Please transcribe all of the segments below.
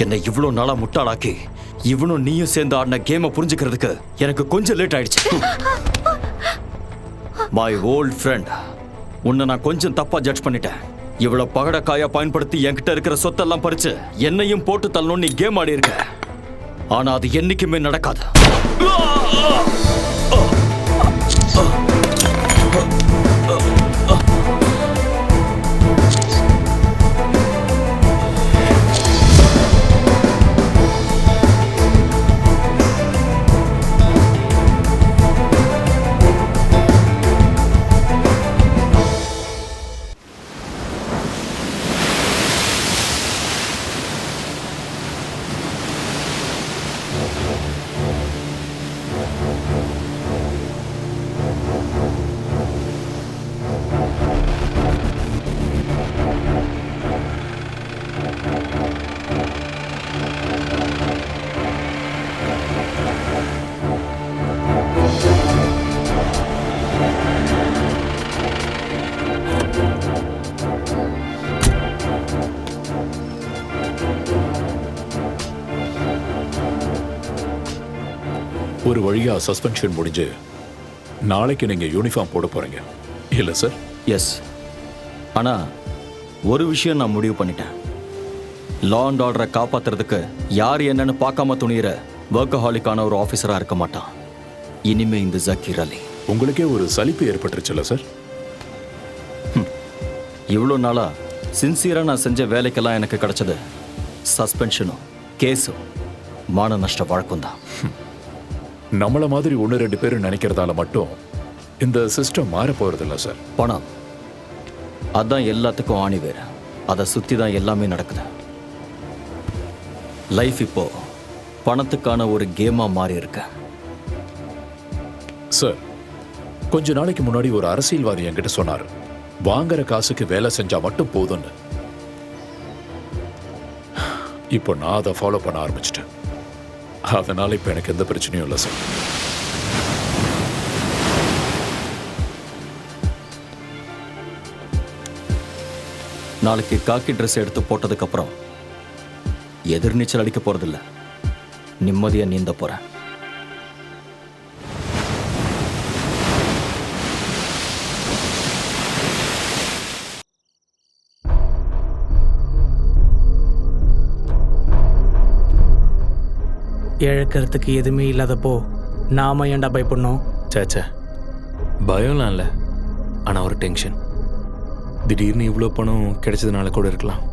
என்னை இவ்வளோ நாளா முட்டாளாக்கி இவனும் நீயும் சேர்ந்து ஆடின கேமை புரிஞ்சுக்கிறதுக்கு எனக்கு கொஞ்சம் லேட் ஆயிடுச்சு. மை ஓல்ட் ஃப்ரெண்ட், உன்னை நான் கொஞ்சம் தப்பா ஜட்ஜ் பண்ணிட்டேன். இவ்வளவு பகடக்காயா பயன்படுத்தி என்கிட்ட இருக்கிற சொத்தெல்லாம் பறிச்சு என்னையும் போட்டு தள்ளணும் நீ கேம் ஆடி இருக்க. ஆனா அது என்னைக்குமே நடக்காது. ஒரு வழியா சஸ்பென்ஷன் முடிஞ்சு நாளைக்கு நீங்க யூனிஃபார்ம் போட போறீங்க இல்ல சார்? எஸ். ஆனா ஒரு விஷயம் நான் முடிவு பண்ணிட்டேன். லா அண்ட் ஆர்டரை காப்பாத்துறதுக்கு யார் என்னன்னு பார்க்காம துணியிற வொர்க்கஹாலிக்கான ஒரு ஆஃபீஸரா இருக்க மாட்டான் இனிமே இந்த ஜக்கீர் அலி. உங்களுக்கே ஒரு சலிப்பு ஏற்பட்டுருச்சுல்ல சார்? இவ்வளோ நாளா சின்சியரா நான் செஞ்ச வேலைக்கெல்லாம் எனக்கு கிடைச்சது சஸ்பென்ஷனும் கேஸும் மான நஷ்ட வழக்கம் தான். நம்மள மாதிரி 1-2 பேர் நினைக்கிறதால மட்டும் இந்த சிஸ்டம் மாற போறதில்ல சார். பணம் அதான் எல்லாத்துக்கும் ஆணி வேற. அதை சுத்தி தான் எல்லாமே நடக்குது. லைஃப் இப்போ பணத்துக்கான ஒரு கேமா மாறி இருக்கு. சார், கொஞ்ச நாளைக்கு முன்னாடி ஒரு அரசியல்வாதி என்கிட்ட சொன்னார், வாங்குற காசுக்கு வேலை செஞ்சா மட்டும் போதும்னு. இப்போ நான் அதை ஃபாலோ பண்ண ஆரம்பிச்சிட்டேன். அதனால இப்ப எனக்கு எந்த பிரச்சனையும் இல்லை சார். நாளைக்கு காக்கி ட்ரெஸ் எடுத்து போட்டதுக்கு அப்புறம் எதிர்நீச்சல் அடிக்க போறதில்ல, நிம்மதியா நீந்த போறேன். இழக்கிறதுக்கு எதுவுமே இல்லாதப்போ நாம ஏன்டா பயப்படணும்? சேச்சே, பயம்லாம் இல்லை, ஆனால் ஒரு டென்ஷன். திடீர்னு இவ்வளோ பணம் கிடைச்சதுனால கூட இருக்கலாம்.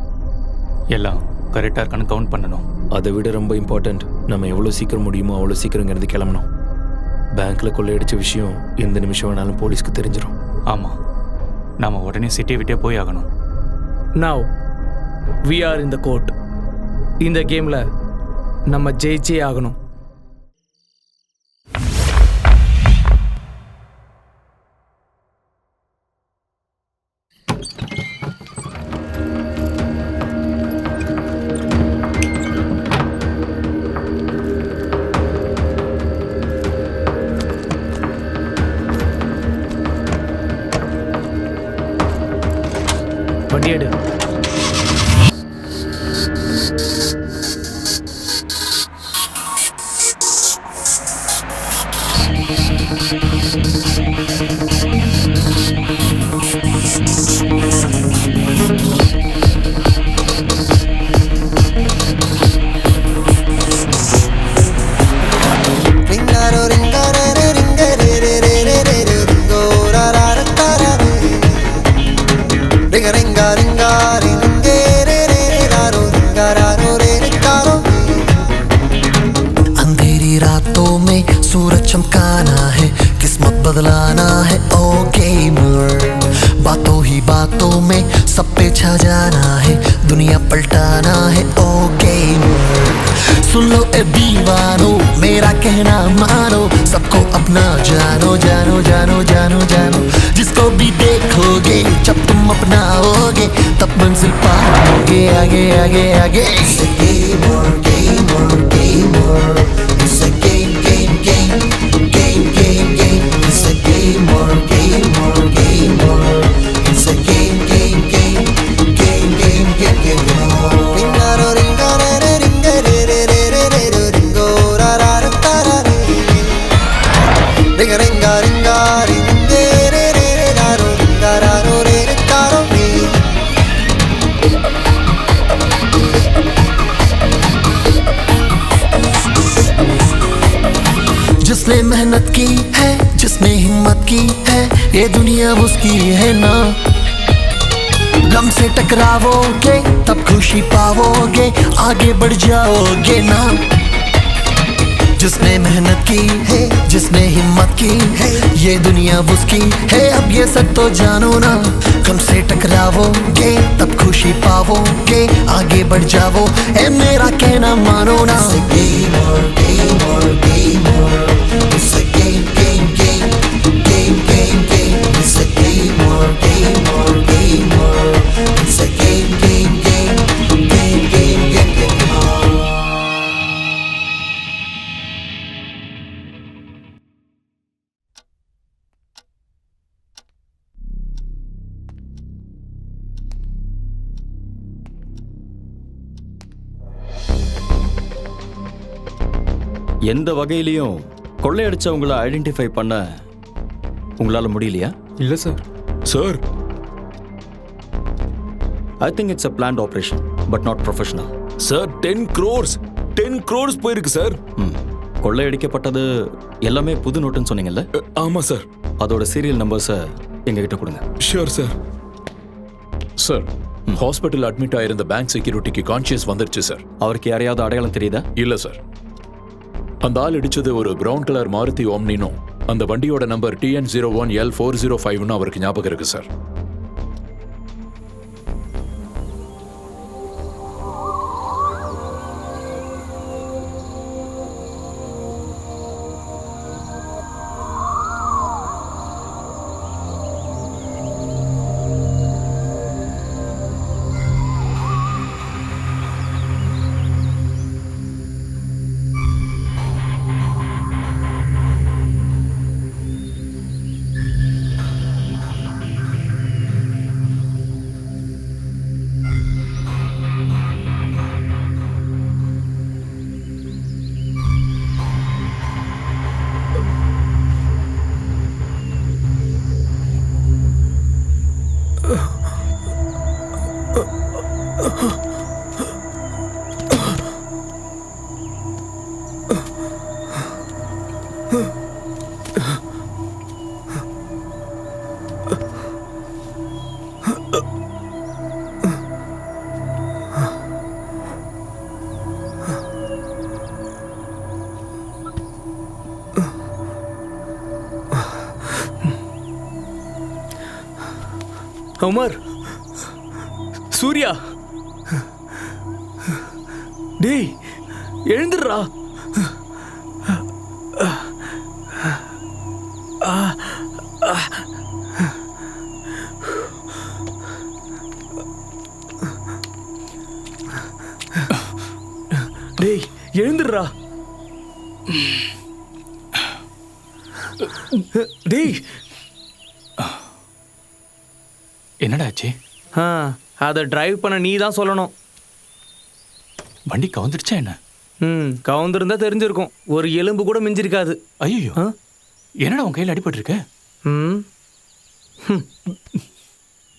எல்லாம் கரெக்டாக இருக்கான்னு கவுண்ட் பண்ணணும். அதை விட ரொம்ப இம்பார்ட்டண்ட், நம்ம எவ்வளோ சீக்கிரம் முடியுமோ அவ்வளோ சீக்கிரங்கிறது கிளம்பணும். பேங்க்கில் கொள்ளையடிச்ச விஷயம் எந்த நிமிஷம் வேணாலும் போலீஸ்க்கு தெரிஞ்சிடும். ஆமாம், நாம் உடனே சிட்டியை விட்டே போய் ஆகணும். Now we are in the court. இந்த கேமில் நம்ம ஜெயிச்சே ஆகணும். வண்டி எடு. अंधेरी रातों में सूरज चमकाना है, किस्मत बदलाना है ओ गेमर। बातों ही बातों में सब पे छा जाना है, दुनिया पलटाना है ओ गेमर। सुन लो ए दीवानो, मेरा कहना मानो, सबको अपना जानो जानो जानो जानो जानो। जिसको भी देखोगे जब तुम अपनाओगे, तब मंजिल पाओगे आगे आगे आगे। It's a gamer, gamer, gamer. It's a game, game, game, game, game, game. It's a gamer, gamer, gamer. It's a game, game, game, game, game, game, game. Ringaro, ringaro, ringaro. जिसने मेहनत की है, जिसने हिम्मत की है, ये दुनिया उसकी है ना। गम से टकराओगे तब खुशी पाओगे, आगे बढ़ जाओगे ना। जिसने मेहनत की है, जिसने हिम्मत की है, ये दुनिया उसकी है, अब ये सब तो जानो ना। गम से टकराओगे तब खुशी पाओगे, आगे बढ़ जाओ, ए मेरा कहना मानो ना। It's a game or game or game or it's a game game game game game game. It's a game or game or game or it's a game game game game game game game. எந்த வகையிலையும் கொள்ளையடிச்சவங்கள identify பண்ண உங்களால முடியலையா? இல்லை sir. Sir, I think it's a plant operation but not professional. Sir 10 crores போயிருக்கு sir. கொள்ளையடிக்கப்பட்டது எல்லாமே புது நோட்டுன்னு சொன்னீங்கல்ல? ஆமாம் சார். அதோட சீரியல் நம்பர்ஸை எங்ககிட்ட கொடுங்க. Sure sir. Sir, hospital admit ஆயிருந்த பேங்க் செக்யூரிட்டிக்கு கான்ஷியஸ் வந்துருச்சு சார். அவருக்கு யாரையாவது அடையாளம் தெரியுதா? இல்ல சார். அந்த ஆள் இடிச்சது ஒரு பிரவுன் கலர் மாருதி ஓம்னினும் அந்த வண்டியோட நம்பர் TN01L405 அவருக்கு ஞாபகம் இருக்கு சார். உமர், சூர்யா, டேய் எழுந்துடுறா. டேய் எழுந்துடுறா. டேய் என்னடா ஆச்சு? அதை டிரைவ் பண்ண நீ தான் சொல்லணும். வண்டி கவுந்துடுச்சா என்ன? கவுந்திருந்தா தெரிஞ்சிருக்கும். ஒரு எலும்பு கூட மிஞ்சிருக்காது. ஐயோ, என்னடா உன் கையில் அடிபட்டிருக்கு?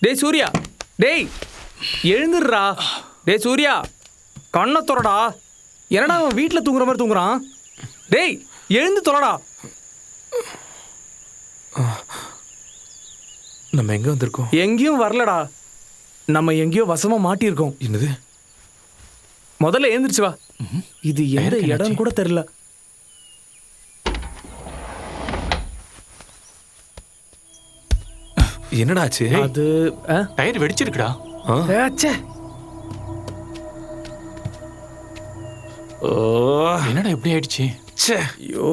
டேய் சூர்யா, டேய் எழுந்துடுறா. டேய் சூர்யா, கண்ணை தொலைடா. என்னடா அவன் வீட்டில் தூங்குற மாதிரி தூங்குறான்? டேய் எழுந்து தொலைடா. நம்ம எங்க வந்திருக்கோம்? எங்கேயும் வரலடா, நம்ம எங்கேயோ வசமா மாட்டியிருக்கோம். என்னது? முதல்ல எழுந்திருச்சு வா. இது எந்த இடம் கூட தெரியல. என்னடா ஆச்சு? அது டயர் வெடிச்சிருக்குடா. என்னடா எப்படி ஆயிடுச்சு? ஐயோ,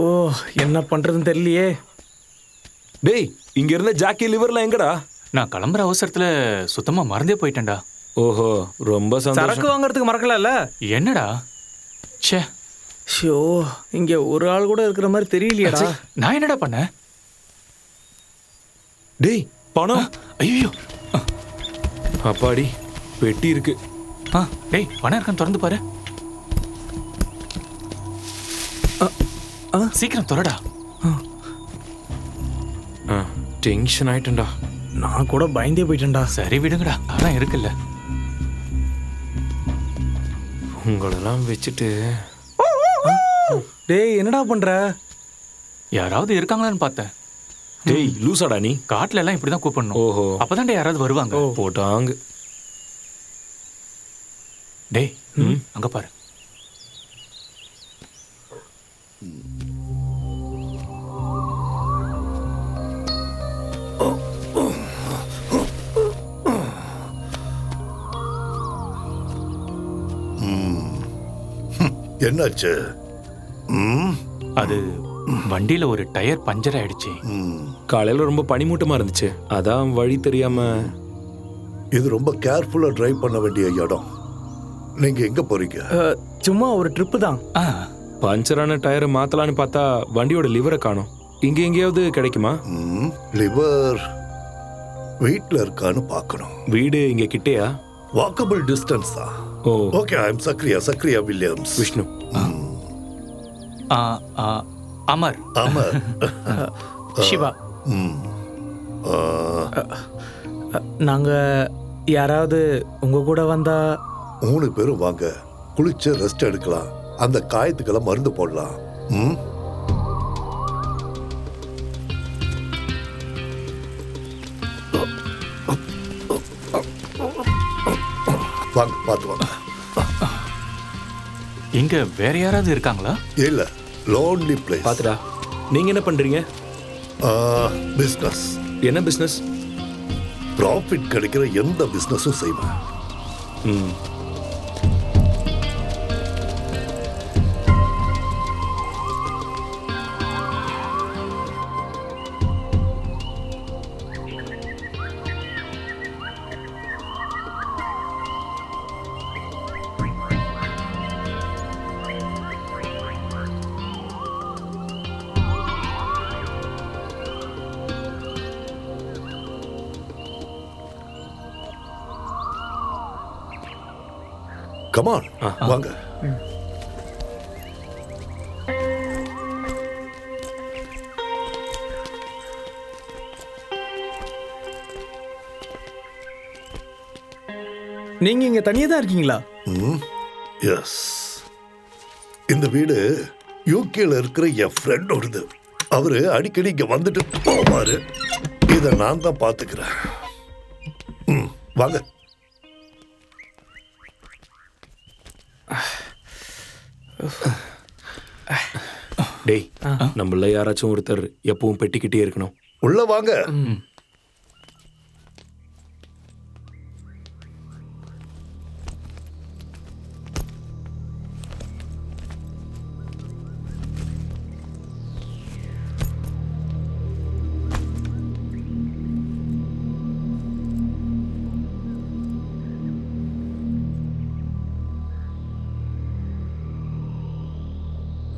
என்ன பண்றதுன்னு தெரியலையே. டேய், இங்க இருந்த ஜாக்கி லிவர்லாம் எங்கடா? நான் கிளம்புற அவசரத்துல சுத்தமா மறந்தே போயிட்டேன்டா. ஓஹோ, ரொம்ப சரக்கு சந்தோஷம். வாங்குறதுக்கு மறக்கல. என்னடா? ச்சே, ஷோ, இங்க ஒரு ஆள் கூட இருக்கிற மாதிரி தெரியலையேடா. நான் என்னடா பண்ணேன்? டேய், பணம். ஐயோ, அப்பாடி, பெட்டி இருக்கு. டேய் பணம் இருக்கான்னு திறந்து பாரு. சீக்கிரம் திறடா. டென்ஷன் ஆயிட்டேன்டா. நான் கூட பயந்தே போயிட்டேன்டா. சரி விடுங்கடா, அதான் இருக்குல்ல. உங்களெல்லாம் வச்சுட்டு. டேய் என்னடா பண்ற? யாராவது இருக்காங்களான்னு பார்த்தேன். டேய் லூசாடா நீ. காட்டுல எல்லாம் இப்படிதான் கூப்பிடணும். ஓஹோ. அப்பதான்டா யாராவது வருவாங்க. போட்டாங்க. டேய் அங்க பாரு. என்னாச்சு? அது வண்டியில ஒரு டயர் பஞ்சர் ஆயிடுச்சு. காலையில ரொம்ப பனிமூட்டமா இருந்துச்சு, அதான் வழி தெரியாம. இது ரொம்ப கேர்ஃபுல்லா டிரைவ் பண்ண வேண்டிய இடம். நீங்க எங்க போறீங்க? சும்மா ஒரு ட்ரிப்பு தான். ஆ, பஞ்சரான டயரை மாத்தலான்னு பார்த்தா வண்டியோட லிவரை காணோம். இங்க எங்கேயாவது கிடைக்குமா? லிவர் வீட்ல இருக்கான்னு பார்க்கணும். வீடு இங்க கிட்டேயா? வாக்கபிள் டிஸ்டன்ஸ் தான். Oh okay, I am Zachariah Williams. Vishnu. ஆ, ஆ, அமர். ஆமா. சிவா. ம். நாங்க யாராவது உங்க கூட வந்தா? 3 பேரும் வாங்க, குளிச்சு ரெஸ்ட் எடுக்கலாம், அந்த காயத்துக்கெல்லாம் மருந்து போடலாம். ம். வாங்க, பார்த்து வாங்க. இங்க வேற யாராவது இருக்காங்களா? இல்ல, லோன்லி பிளேஸ். பாத்துடா. நீங்க என்ன பண்றீங்க? பிஸ்னஸ். என்ன பிசினஸ்? ப்ராஃபிட் கிடைக்கிற எந்த பிஸ்னஸும் செய்வேன். ம். கமான், வாங்க. நீங்க இங்க தனியா தான் இருக்கீங்களா? எஸ். இந்த வீடு யூகேல இருக்கிற என் ஃப்ரெண்டோடது. அவரு அடிக்கடி இங்க வந்துட்டு போவாரு. இதை நான் தான் பாத்துக்கிறேன். வாங்க. டேய், நம்மள யாராச்சும் ஒருத்தர் எப்பவும் பெட்டிக்கிட்டே இருக்கணும். உள்ள வாங்க.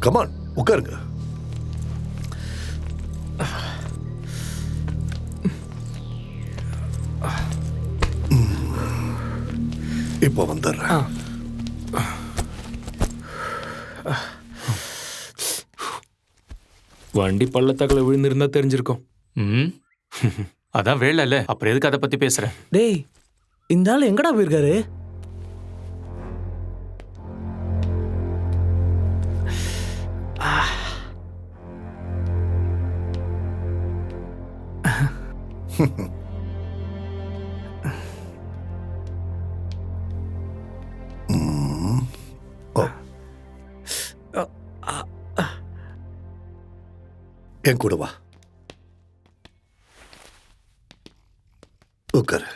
கமான், உட்காருங்க. இப்போ வந்துடுறேன். வண்டி பள்ளத்தாக்குல விழுந்திருந்தா தெரிஞ்சிருக்கும். ம், அதான் வேலை இல்ல, அப்புறம் எதுக்கு அதை பத்தி பேசுற? டேய், இந்த ஆள் எங்கடா போயிருக்காரு? என் கூட வா, உட்காரு.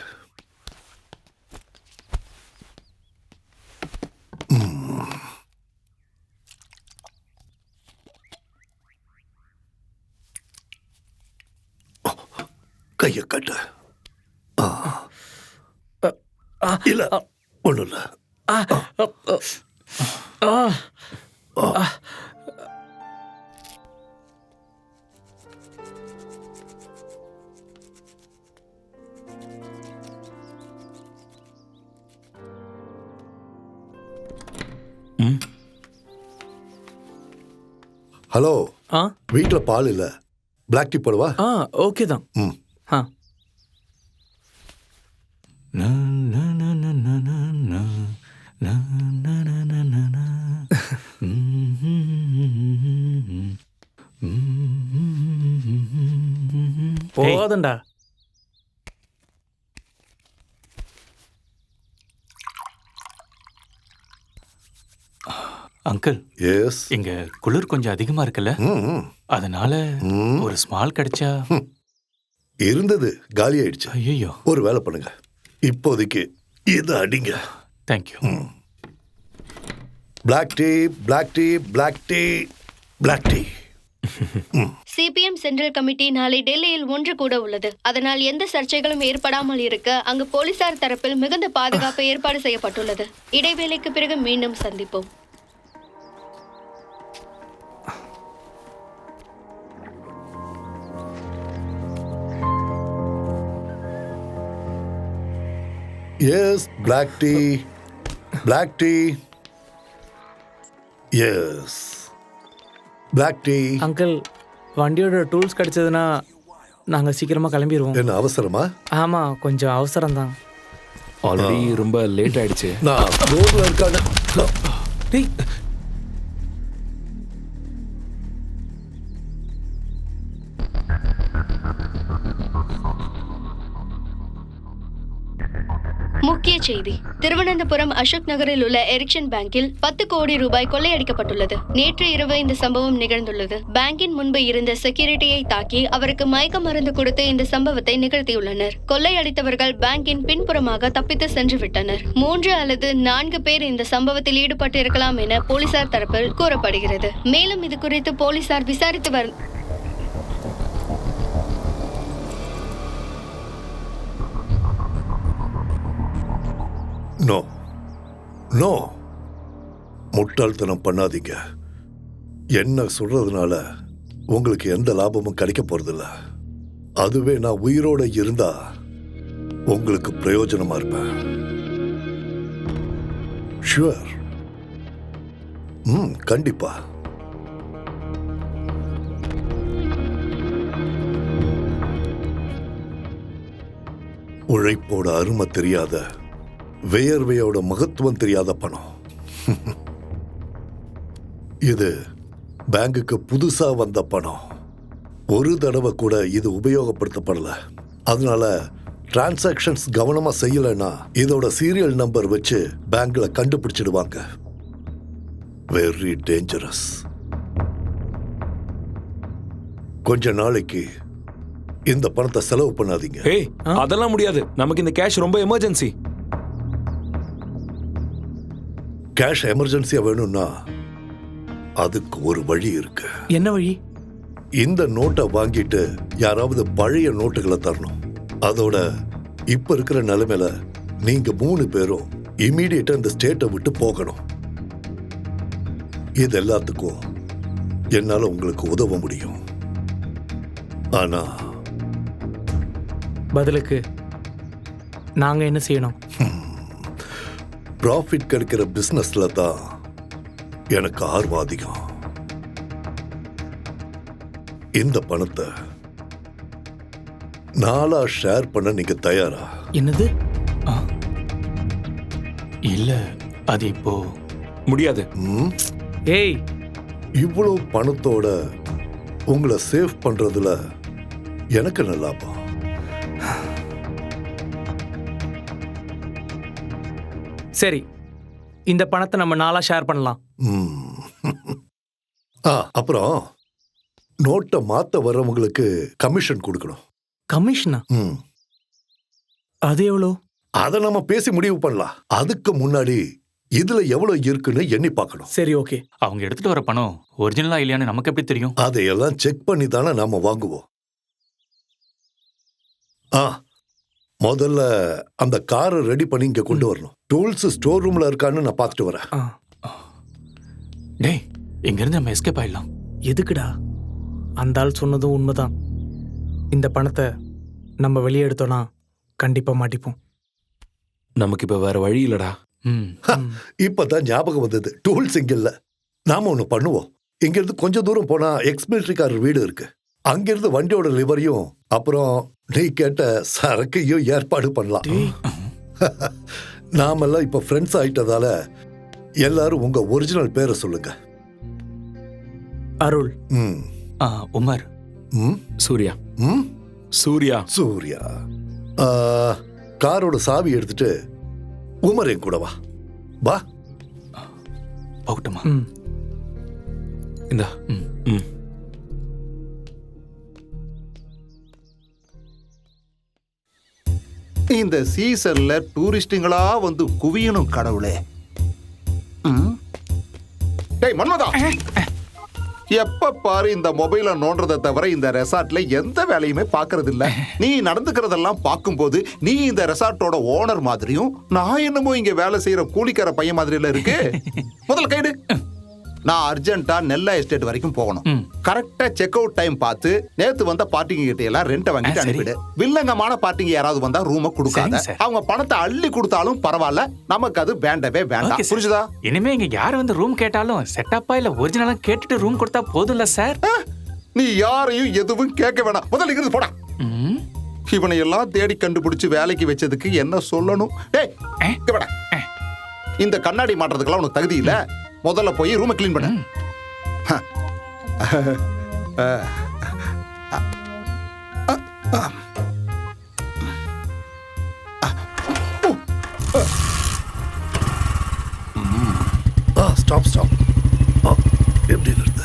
கைய கட்டு. இல்ல, ஒண்ணும் இல்ல. ஹலோ, வீட்டுல பால் இல்ல, பிளாக் டீ போடுவா? ஓகே தான். ஆ. போதும்டா. Uncle yes. இங்க குளிர் கொஞ்சம் அதிகமா இருக்குல்ல, ம். அதனால ஒரு ஸ்மால் கிடைச்சா. இருந்தது, காலி ஆயிடுச்சு. ஐயோ, ஒரு வேலை பண்ணுங்க, இப்போதைக்கு இதை அடிங்க. Thank you. Black tea, black tea, black tea, black tea. CPM central committee நாளை டெல்லியில் ஒன்று கூட உள்ளது. அதனால் எந்த சர்ச்சைகளும் ஏற்படாமல் இருக்க அங்கு போலீசார் தரப்பில் மிகுந்த பாதுகாப்பு ஏற்பாடு செய்யப்பட்டுள்ளது. இடைவேளைக்கு பிறகு மீண்டும் சந்திப்போம். Yes, black tea, black tea. Yes, black tea. Uncle, வண்டியோட டூல்ஸ் கிடைச்சதுன்னா நாங்கள் சீக்கிரமாக கிளம்பிடுவோம். என்ன அவசரமா? ஆமாம், கொஞ்சம் அவசரம்தான். ஆல்ரெடி ரொம்ப லேட் ஆயிடுச்சு. நான் ரோட்ல இருக்கான. டேய், முக்கிய செய்தி: திருவனந்தபுரம் அசோக் நகரில் உள்ள எரிக்சன் பேங்கில் 10 கோடி ரூபாய் கொள்ளையடிக்கப்பட்டுள்ளது. நேற்று இரவு இந்த சம்பவம் நிகழ்ந்துள்ளது. பேங்கின் முன்பு இருந்த செக்யூரிட்டியை தாக்கி அவருக்கு மயக்க மருந்து கொடுத்து இந்த சம்பவத்தை நிகழ்த்தியுள்ளனர். கொள்ளையடித்தவர்கள் பேங்கின் பின்புறமாக தப்பித்து சென்று விட்டனர். 3 அல்லது 4 பேர் இந்த சம்பவத்தில் ஈடுபட்டிருக்கலாம் என போலீசார் தரப்பில் கூறப்படுகிறது. மேலும் இது குறித்து போலீசார் விசாரித்து நோ, நோ, முட்டாள்தனம் பண்ணாதீங்க. என்ன சொல்றதுனால உங்களுக்கு எந்த லாபமும் கிடைக்க போறதில்ல. அதுவே நான் உயிரோட இருந்தா உங்களுக்கு பிரயோஜனமா இருப்பேன். ஷுவர். கண்டிப்பா. உழைப்போட அருமை தெரியாத, வேர்வையோட மகத்துவம் தெரியாத பணம். இது பேங்குக்கு புதுசா வந்த பணம். ஒரு தடவை கூட இது உபயோகப்படுத்தப்படல. அதனால டிரான்சாக்ஷன்ஸ் கவனமா செய்யலைன்னா இதோட சீரியல் நம்பர் வச்சு பேங்க்ல கண்டுபிடிச்சிடுவாங்க. Very dangerous. கொஞ்ச நாளைக்கு இந்த பணத்தை செலவு பண்ணாதீங்க. ஏய், அதெல்லாம் முடியாது. நமக்கு இந்த கேஷ் ரொம்ப எமர்ஜென்சி. கேஷ் எமர்ஜென்சியா வேணும்னா அதுக்கு ஒரு வழி இருக்கு. என்ன வழி? இந்த நோட்டை வாங்கிட்டு யாராவது பழைய நோட்டுகளை தரணும். அதோட இப்ப இருக்கிற நிலைமையில நீங்க 3 பேரும் இமீடியட்டா இந்த ஸ்டேட்டை விட்டு போகணும். இது எல்லாத்துக்கும் என்னால உங்களுக்கு உதவ முடியும். ஆனா பதிலுக்கு நாங்க என்ன செய்யணும்? ப்ராஃபிட் கிடைக்கிற பிசினஸ்ல தான் எனக்கு ஆர்வம் அதிகம். இந்த பணத்தை 4 ஷேர் பண்ண நீங்க தயாரா? என்னது? இல்ல, அது இப்போ முடியாது. ஏய், இவ்வளவு பணத்தோட உங்களை சேவ் பண்றதுல எனக்கு என்ன லாபம்? சரி, இந்த பணத்தை நம்ம 4 ஷேர் பண்ணலாம். அப்புறம் நோட்டை மாத்த வர்றவங்களுக்கு கமிஷன் கொடுக்கணும். கமிஷனா? அது எவ்வளோ? அதை நம்ம பேசி முடிவு பண்ணலாம். அதுக்கு முன்னாடி இதுல எவ்வளவு இருக்குன்னு எண்ணி பார்க்கணும். சரி, ஓகே. அவங்க எடுத்துட்டு வர பணம் ஒரிஜினலா இல்லையான்னு நமக்கு எப்படி தெரியும்? அதையெல்லாம் செக் பண்ணி தானே நாம வாங்குவோம். முதல்ல அந்த காரை ரெடி பண்ணி இங்க கொண்டு வரணும். டூல்ஸ் ஸ்டோர் ரூம்ல இருக்கான்னு நான் பார்த்துட்டு வரேன். டேய், இங்க இருந்து நம்ம எஸ்கேப் ஆயிடலாம். எதுக்குடா? அந்த ஆள் சொன்னதும் உண்மைதான். இந்த பணத்தை நம்ம வெளியே எடுத்தோம்னா கண்டிப்பா மாட்டிப்போம். நமக்கு இப்ப வேற வழி இல்லடா. இப்பதான் ஞாபகம் வந்தது. டூல்ஸ் இங்க இல்ல. நாம ஒண்ணு பண்ணுவோம். இங்க இருந்து கொஞ்சம் தூரம் போனா எக்ஸ்மிலிட்டரிக்காரர் வீடு இருக்கு. அங்கிருந்து வண்டியோட லிவரையும் அப்புறம் நீ கேட்ட சரக்கையும் ஏற்பாடு பண்ணலாம். நாமெல்லாம் இப்ப ஃப்ரெண்ட்ஸ் ஆயிட்டதால எல்லாரும் உங்க ஒரிஜினல் பேரை சொல்லுங்க. அருள். உமர். சூர்யா. சூர்யா. சூர்யா. காரோட சாவி எடுத்துட்டு உமர் என் கூட வா. வா. போகட்டுமா? இந்தா. ம். இந்த சீசன்ல டூரிஸ்டுங்களா வந்து குவியணும் கடவுளே. டேய் மன்மதா, எப்ப பாரு இந்த மொபைல நோன்றதை தவிர இந்த ரெசார்ட்ல எந்த வேலையுமே பாக்குறது இல்ல. நீ நடந்துக்கிறதெல்லாம் பார்க்கும்போது நீ இந்த ரெசார்ட்டோட ஓனர் மாதிரியும் நான் என்னமோ இங்க வேலை செய்யற கூலிக்கார பையன் மாதிரி எல்லாம் இருக்கு. முதல்ல கைடு. நான் அர்ஜென்ட்டா நெல்லா எஸ்டேட் வரைக்கும் போகணும். கரெக்டா செக் அவுட் டைம் பார்த்து நேத்து வந்த பார்ட்டிங்க கிட்ட எல்லாம் ரெண்ட வாங்கிட்டு அனுப்பிடு. வில்லங்கமான பார்ட்டிங்க யாராவது வந்தா ரூமை கொடுக்காத. அவங்க பணத்தை அள்ளி கொடுத்தாலும் பரவாயில்ல, நமக்கு அது வேண்டவே வேண்டாம். புரிஞ்சுதா? இனிமே இங்க யார் வந்து ரூம் கேட்டாலும் செட்டப்பா இல்ல ஒரிஜினலா கேட்டுட்டு ரூம் கொடுத்தா போதும்ல சார்? நீ யாரையும் எதுவும் கேட்க வேணாம். முதல்ல இங்கிருந்து போடா. இவனை எல்லாம் தேடி கண்டுபிடிச்சு வேலைக்கு வச்சதுக்கு என்ன சொல்லணும்? டேய் இங்க வாடா. இந்த கண்ணாடி மாட்டுறதுக்கெல்லாம் உனக்கு தகுதி இல்ல. முதல்ல போய் ரூமை கிளீன் பண்ணு. Stop stop. எப்படி இருக்கு?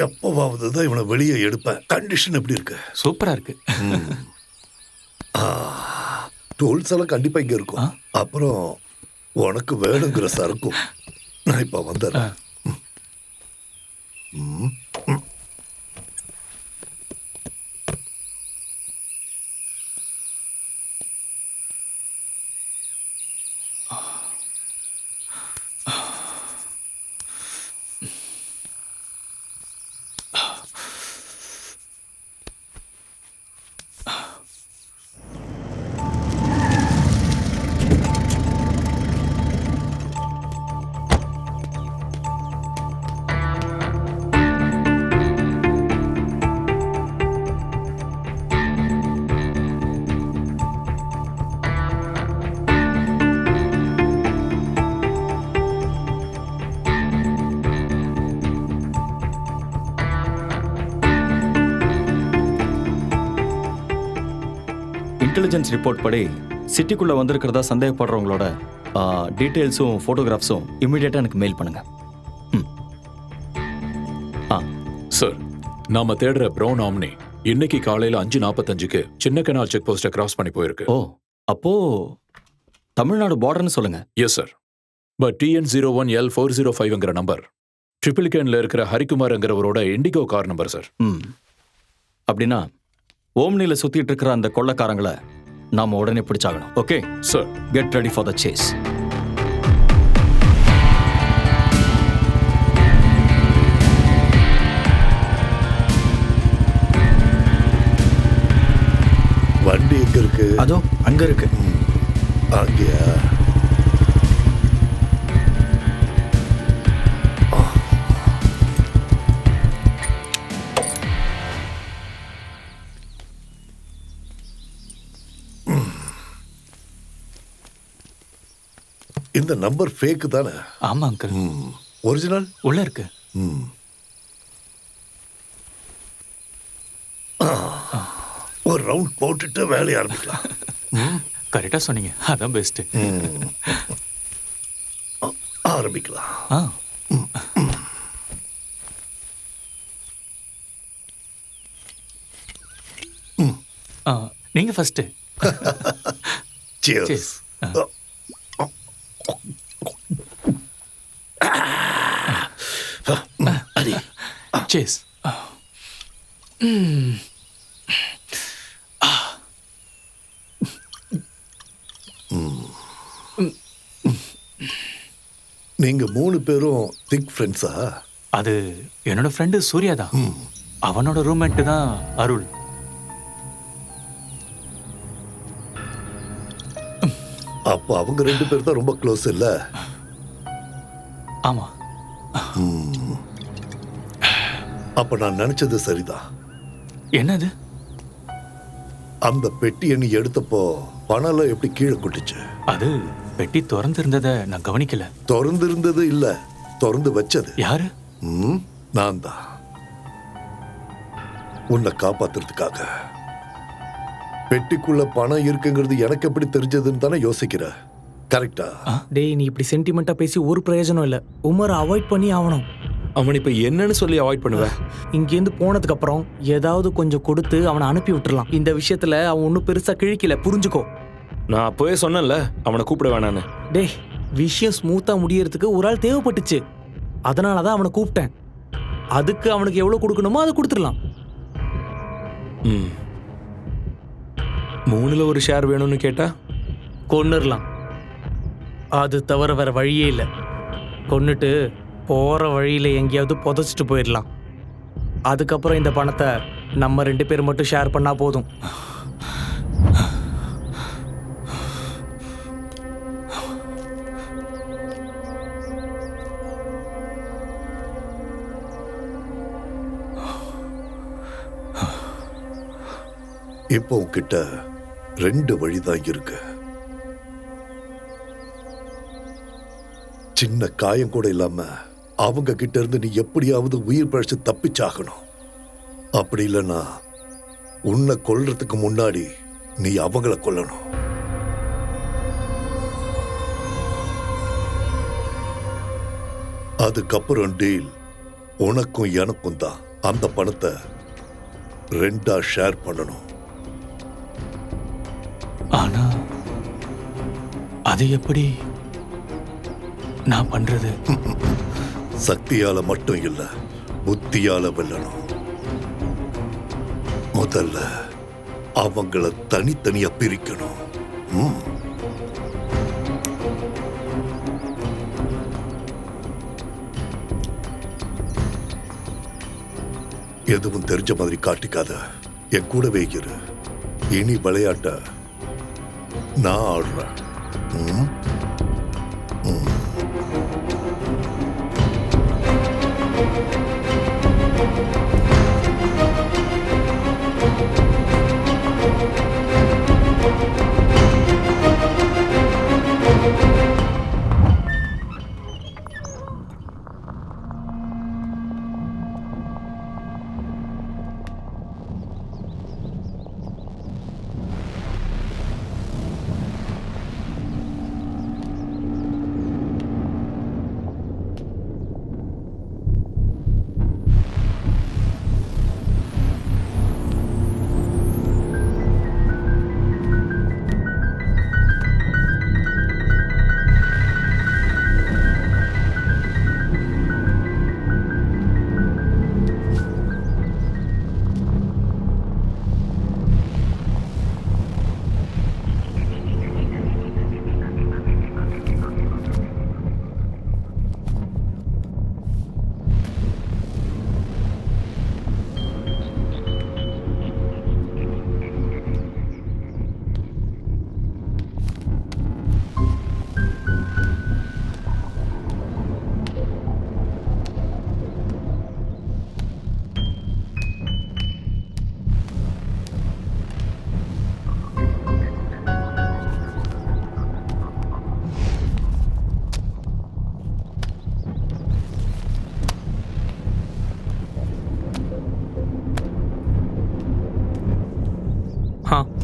எப்பவாவது தான் இவனை வெளியே எடுப்பேன். கண்டிஷன் எப்படி இருக்கு? சூப்பரா இருக்கு. டூல்ஸ் எல்லாம் கண்டிப்பா இங்க இருக்கும். அப்புறம் உனக்கு வேணுங்கிற சரக்கும் நான் இப்ப வந்துடுறேன். இன்டெலிஜென்ஸ் ரிப்போர்ட் படி சிட்டிக்குள்ள வந்திருக்கிறதா சந்தேகப்படுறவங்களோட டீட்டெயில்ஸும் ஃபோட்டோகிராஃப்ஸும் இமீடியட்டா எனக்கு மெயில் பண்ணுங்க. சார், நாம தேடுற ப்ரௌன் ஆம்னி இன்னைக்கு காலையில 5:45க்கு சின்ன கனால் செக் போஸ்ட கிராஸ் பண்ணி போயிருக்கு. ஓ, அப்போ தமிழ்நாடு பார்டர்னு சொல்லுங்க. Yes sir. பட் TN01L405ங்கிற நம்பர் ட்ரிபிளிகேன்ல இருக்கிற ஹரிகுமார்ங்கிறவரோட இண்டிகோ கார் நம்பர் சார். அப்படின்னா ஓம்னில சுத்திட்டு இருக்கிற அந்த கொள்ளக்காரங்களை நாம உடனே பிடிச்சாகணும். Okay sir. Get ready for the chase. வண்டி எங்க இருக்கு? அதோ அங்க இருக்கு. அங்கயா? இந்த நம்பர் ஃபேக் தானே? ஆமா அங்கிள். ஒரிஜினல் உள்ள இருக்கு. ஒரு ரவுண்ட் போட்டுட்டு வேலையை ஆரம்பிக்கலாம். கரெக்டா சொன்னீங்க. அதான் பெஸ்ட். ஆரம்பிக்கலாம். நீங்க ஃபர்ஸ்ட். Cheers. அடி. Cheers. நீங்க 3 பேரும் திக் ஃப்ரெண்ட்ஸா? அது என்னோட ஃப்ரெண்டு சூர்யா தான். அவனோட ரூம்மேட் தான் அருள். அப்போ அவங்க 2 பேர் தான் ரொம்ப க்ளோஸ் இல்ல? ஆமா. அப்ப நான் நினைச்சது சரிதான். என்னது? அந்த பெட்டியை நீ எடுத்தப்போ பணம் எப்படி கீழே கொட்டுச்சு? அது பெட்டி திறந்து இருந்ததை நான் கவனிக்கல. திறந்து இருந்தது இல்ல, திறந்து வச்சது. யாரு? நான் தான் உன்னை காப்பாத்துறதுக்காக. பெட்டிக்குள்ள பணம் இருக்குங்கிறது எனக்கு எப்படி தெரிஞ்சதுன்னு தானே யோசிக்கிற, கரெக்டா? டேய் நீ இப்படி சென்டிமெண்ட்டாக பேசி ஒரு பிரயோஜனம் இல்லை. உமரை அவாய்ட் பண்ணி ஆகணும். அவன் இப்போ என்னன்னு சொல்லி அவாய்ட் பண்ணுவேன்? இங்கேருந்து போனதுக்கு அப்புறம் ஏதாவது கொஞ்சம் கொடுத்து அவனை அனுப்பி விட்டுறலாம். இந்த விஷயத்துல அவன் ஒன்றும் பெருசா கிழிக்கல, புரிஞ்சுக்கோ. நான் அப்போவே சொன்னேன்ல அவனை கூப்பிட வேணான்னு. டேய் விஷயம் ஸ்மூத்தா முடியறதுக்கு ஒரு ஆள் தேவைப்பட்டுச்சு, அதனால தான் அவனை கூப்பிட்டேன். அதுக்கு அவனுக்கு எவ்வளோ கொடுக்கணுமோ அதை கொடுத்துடலாம். 3ல் ஒரு ஷேர் வேணும்னு கேட்டா கொன்னுடலாம். அது தவிர வேற வழியே இல்லை. கொன்னுட்டு போற வழியில எங்கேயாவது புதைச்சிட்டு போயிடலாம். அதுக்கப்புறம் இந்த பணத்தை நம்ம 2 பேர் மட்டும் ஷேர் பண்ணா போதும். இப்போ உன்கிட்ட 2 வழிதான் இருக்கு. சின்ன காயம் கூட இல்லாம அவங்க கிட்ட இருந்து நீ எப்படியாவது உயிர் பழிச்சு தப்பிச்சாகணும். அப்படி இல்லைன்னா உன்னை கொல்றதுக்கு முன்னாடி நீ அவங்கள கொல்லணும். அதுக்கப்புறம் டீல் உனக்கும் எனக்கும் தான். அந்த பணத்தை 2ஆ ஷேர் பண்ணணும். ஆனா அது எப்படி நான் பண்றது? சக்தியால மட்டும் இல்ல, புத்தியால வெல்லணும். முதல்ல அவங்கள தனித்தனியா பிரிக்கணும். எதுவும் தெரிஞ்ச மாதிரி காட்டிக்காத, என் கூடவே இரு. இனி விளையாட்ட நான் ஆடுறேன்.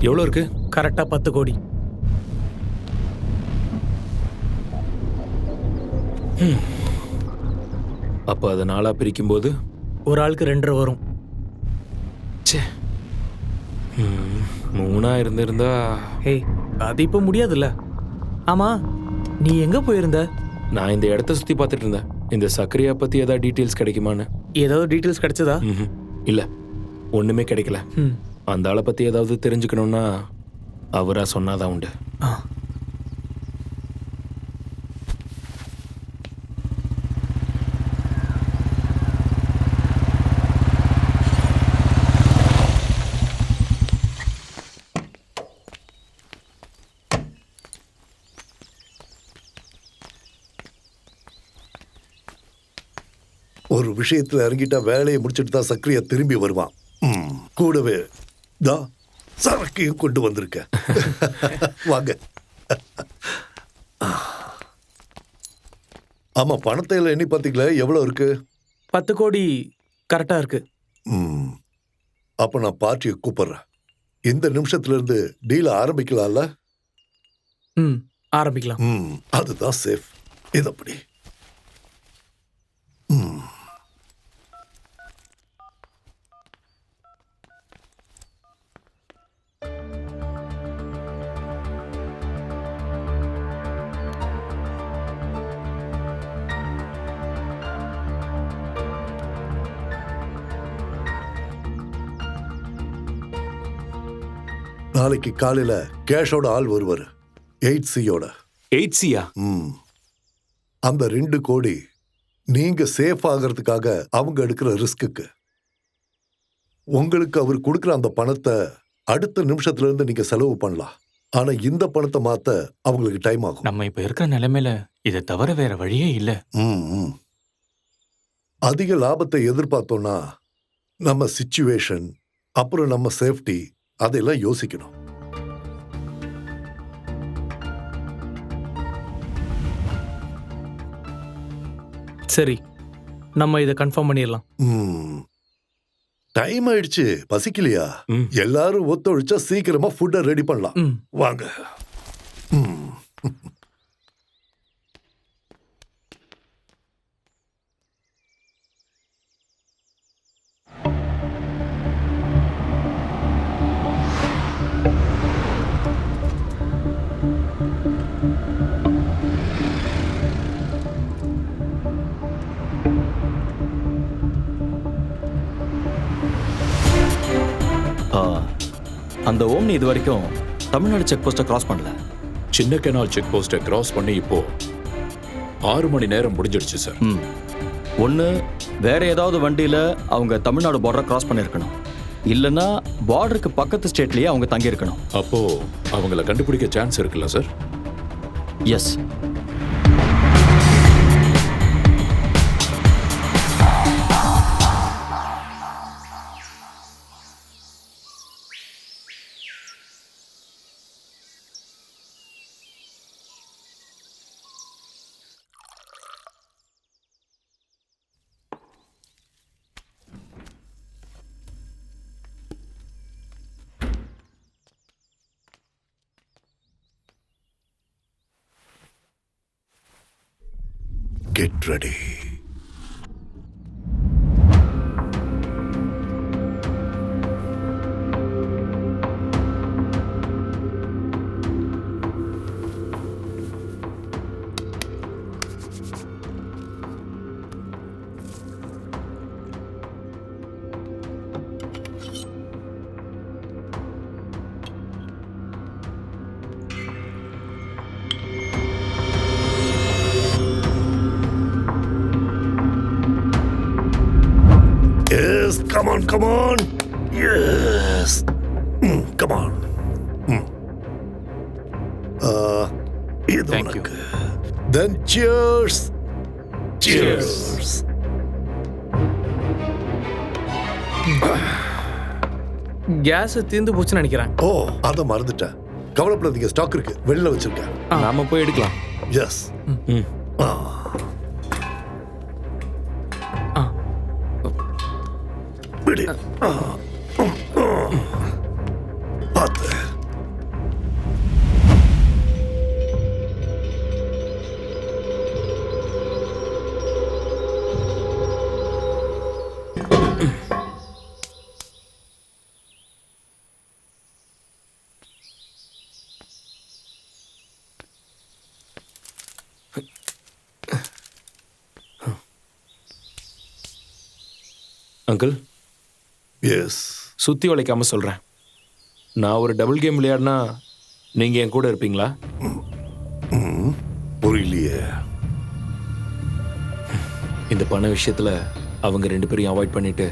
எவ்வளோ இருக்கு? கரெக்டாக 10 கோடி. அப்போ அதை 4ஆ பிரிக்கும்போது ஒரு ஆளுக்கு 2.5 வரும். 3ஆ இருந்திருந்தா. ஏய் அது இப்போ முடியாதுல்ல. ஆமா நீ எங்க போயிருந்த? நான் இந்த இடத்த சுற்றி பார்த்துட்டு இருந்தேன். இந்த சக்கரையா பற்றி ஏதாவது டீட்டெயில்ஸ் கிடைக்குமான்னு. ஏதாவது டீட்டெயில்ஸ் கிடைச்சதா? இல்லை, ஒன்றுமே கிடைக்கல. அந்த ஆளை பற்றி ஏதாவது தெரிஞ்சுக்கணுன்னா அவராக சொன்னாதான் உண்டு. ஒரு விஷயத்துல இறங்கிட்டா வேலையை முடிச்சுட்டு தான் சக்கரையா திரும்பி வருவான். கூடவே சரக்கையும் கொண்டு வந்திருக்க. வாங்க. ஆமா, பணத்தை எண்ணி பார்த்தீங்களா? எவ்வளவு இருக்கு? 10 கோடி கரெக்டா இருக்கு. ம். அப்ப நான் பார்ட்டியை கூப்பிடுறேன். இந்த நிமிஷத்துல இருந்து டீல ஆரம்பிக்கலாம்ல? ம், ஆரம்பிக்கலாம். ம், அதுதான் சேஃப். இதப்படி. ம். நாளைக்கு காலையில கேஷோட ஆள் வருவாரு. 8Cயோட. 8Cயா? ம். அந்த 2 கோடி நீங்க சேஃப் ஆகிறதுக்காக அவங்க எடுக்கிற ரிஸ்க்குக்கு. உங்களுக்கு அவர் கொடுக்குற அந்த பணத்தை அடுத்த நிமிஷத்துல இருந்து நீங்க செலவு பண்ணலாம். ஆனா இந்த பணத்தை மாத்த அவங்களுக்கு டைம் ஆகும். நம்ம இப்ப இருக்கிற நிலைமையில இதை தவிர வேற வழியே இல்ல. ம், ம். அதிக லாபத்தை எதிர்பார்த்தோம்னா நம்ம சிச்சுவேஷன், அப்புறம் நம்ம சேஃப்டி, அதெல்லாம் யோசிக்கணும். சரி, நம்ம இதை கன்ஃபார்ம் பண்ணிடலாம். ம். டைம் ஆயிடுச்சு. பசிக்கலையா? ம். எல்லாரும் ஒத்துழைச்சா சீக்கிரமா ஃபுட்டை ரெடி பண்ணலாம். ம். வாங்க. ம். அந்த ஓம்னி இது வரைக்கும் தமிழ்நாடு செக் போஸ்ட்டை கிராஸ் பண்ணல. சின்ன கெனால் செக் போஸ்ட்டை கிராஸ் பண்ணி இப்போ 6 மணி நேரம் முடிஞ்சிடுச்சு சார். ம். ஒன்று வேற ஏதாவது வண்டியில் அவங்க தமிழ்நாடு பார்டரை கிராஸ் பண்ணியிருக்கணும். இல்லைன்னா பார்டருக்கு பக்கத்து ஸ்டேட்லேயே அவங்க தங்கியிருக்கணும். அப்போ அவங்கள கண்டுபிடிக்க சான்ஸ் இருக்குல்ல sir? Yes. Get ready. Yes, come on, come on. Yes. Come on. இது Thank you. உனக்கு. Then cheers. Cheers. கேஸ் தீர்ந்து போச்சுன்னு நினைக்கிறேன். ஓ, அதை மறந்துட்டேன். கவலைப்படாதீங்க, ஸ்டாக் இருக்கு. வெளில வச்சிருக்கேன். நாம போய் எடுக்கலாம். எஸ். ம். விடு. பார்த்து. Uncle, yes. சுத்தி உழைக்காம சொல்றேன். நான் ஒரு டபுள் கேம் விளையாடினா நீங்க என் கூட இருப்பீங்களா? புரியலையே. இந்த பண விஷயத்துல அவங்க 2 பேரையும் அவாய்ட் பண்ணிட்டு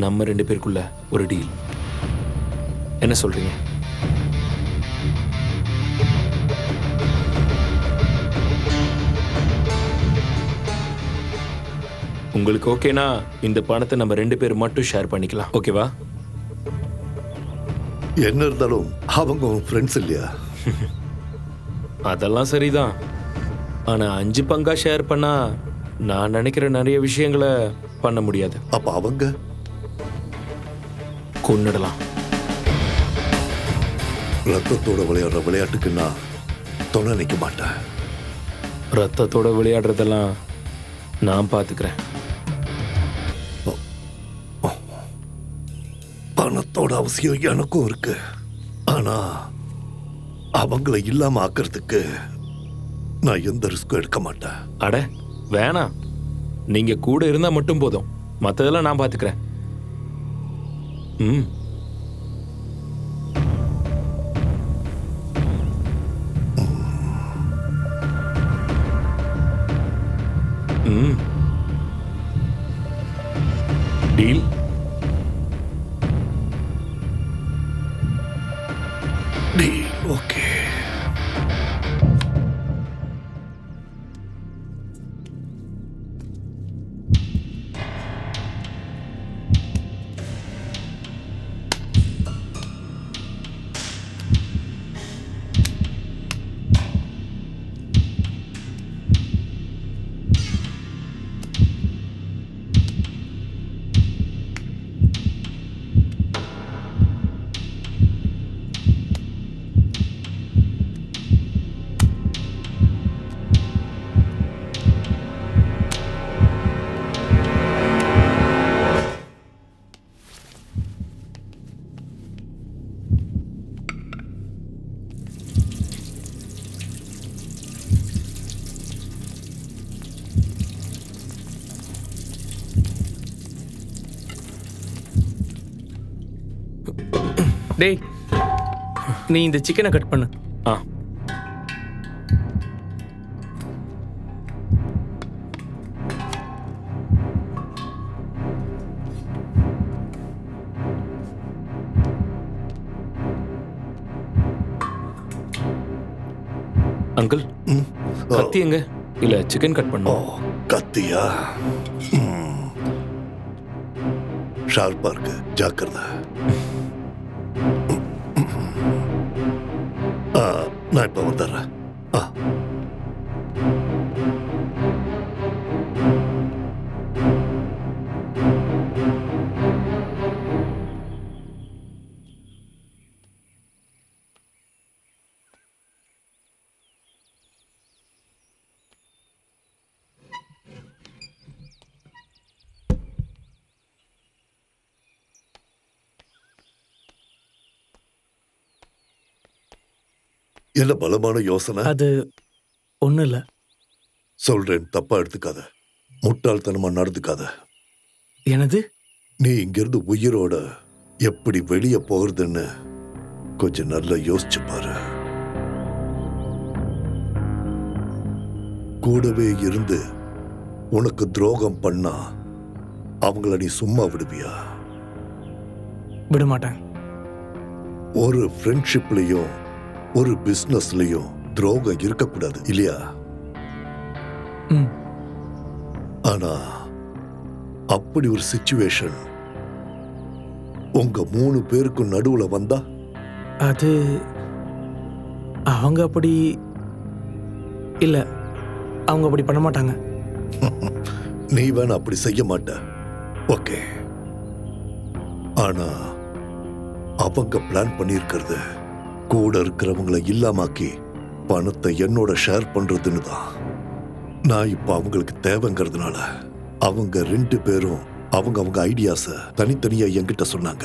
நம்ம 2 பேருக்குள்ள ஒரு டீல். என்ன சொல்றீங்க? உங்களுக்கு ஓகேனா இந்த பணத்தை நம்ம 2 பேர் மட்டும் ஷேர் பண்ணிக்கலாம். ஓகேவா? என்ன இருந்தாலும் அவங்க உன் ஃப்ரெண்ட்ஸ் இல்லையா? அதெல்லாம் சரிதான். ஆனா 5 பங்கா ஷேர் பண்ணா நான் நினைக்கிற நிறைய விஷயங்களை பண்ண முடியாது. அப்ப அவங்க கொன்னுடலாம். ரத்தத்தோட விளையாடுற விளையாட்டுக்கு நான் துணை நிற்க மாட்டேன். ரத்தத்தோட விளையாடுறதெல்லாம் நான் பார்த்துக்கிறேன். பணத்தோட அவசியம் எனக்கும் இருக்கு. ஆனா அவங்கள இல்லாம ஆக்கிறதுக்கு நான் எந்த ரிஸ்க்கும் எடுக்க மாட்டேன். அட வேணாம், நீங்க கூட இருந்தா மட்டும் போதும், மற்றதெல்லாம் நான் பார்த்துக்கிறேன். ம். ம். டீல். ஓகே. டேய், நீ இந்த சிக்கனை கட் பண்ணு. ஆ. அங்கிள், கத்தி எங்க? இல்ல சிக்கன் கட் ஓ, பண்ணும். கத்தியா? ஷார்ப்பா இருக்கு, ஜாக்கிரதை. நான் இப்ப வந்துடுறேன். என்ன பலமான யோசனை? அது ஒன்றும் இல்லை. சொல்றேன், தப்பா எடுத்துக்காத. முட்டாள்தனமா நடந்துக்காத. எனது நீ இங்கிருந்து உயிரோட எப்படி வெளியே போகிறதுன்னு கொஞ்சம் நல்லா யோசிச்சு பாரு. கூடவே இருந்து உனக்கு துரோகம் பண்ணா அவங்கள நீ சும்மா விடுவியா? விட மாட்டேன். ஒரு ஃப்ரெண்ட்ஷிப்லயும் ஒரு பிசினஸ்லயும் துரோகம் இருக்கக்கூடாது, இல்லையா? ம். ஆனா அப்படி ஒரு சிச்சுவேஷன் உங்க 3 பேருக்கும் நடுவுல வந்தா? அது அவங்க அப்படி இல்ல, அவங்க அப்படி பண்ண மாட்டாங்க. நீ வேணா அப்படி செய்ய மாட்ட, ஓகே. ஆனா அவங்க பிளான் பண்ணியிருக்கிறது கூட இருக்கிறவங்களை இல்லாமாக்கி பணத்தை என்னோட ஷேர் பண்றதுன்னு தான். நான் இப்ப அவங்களுக்கு தேவைங்கிறதுனால அவங்க 2 பேரும் அவங்க ஐடியாஸ தனித்தனியா என்கிட்ட சொன்னாங்க.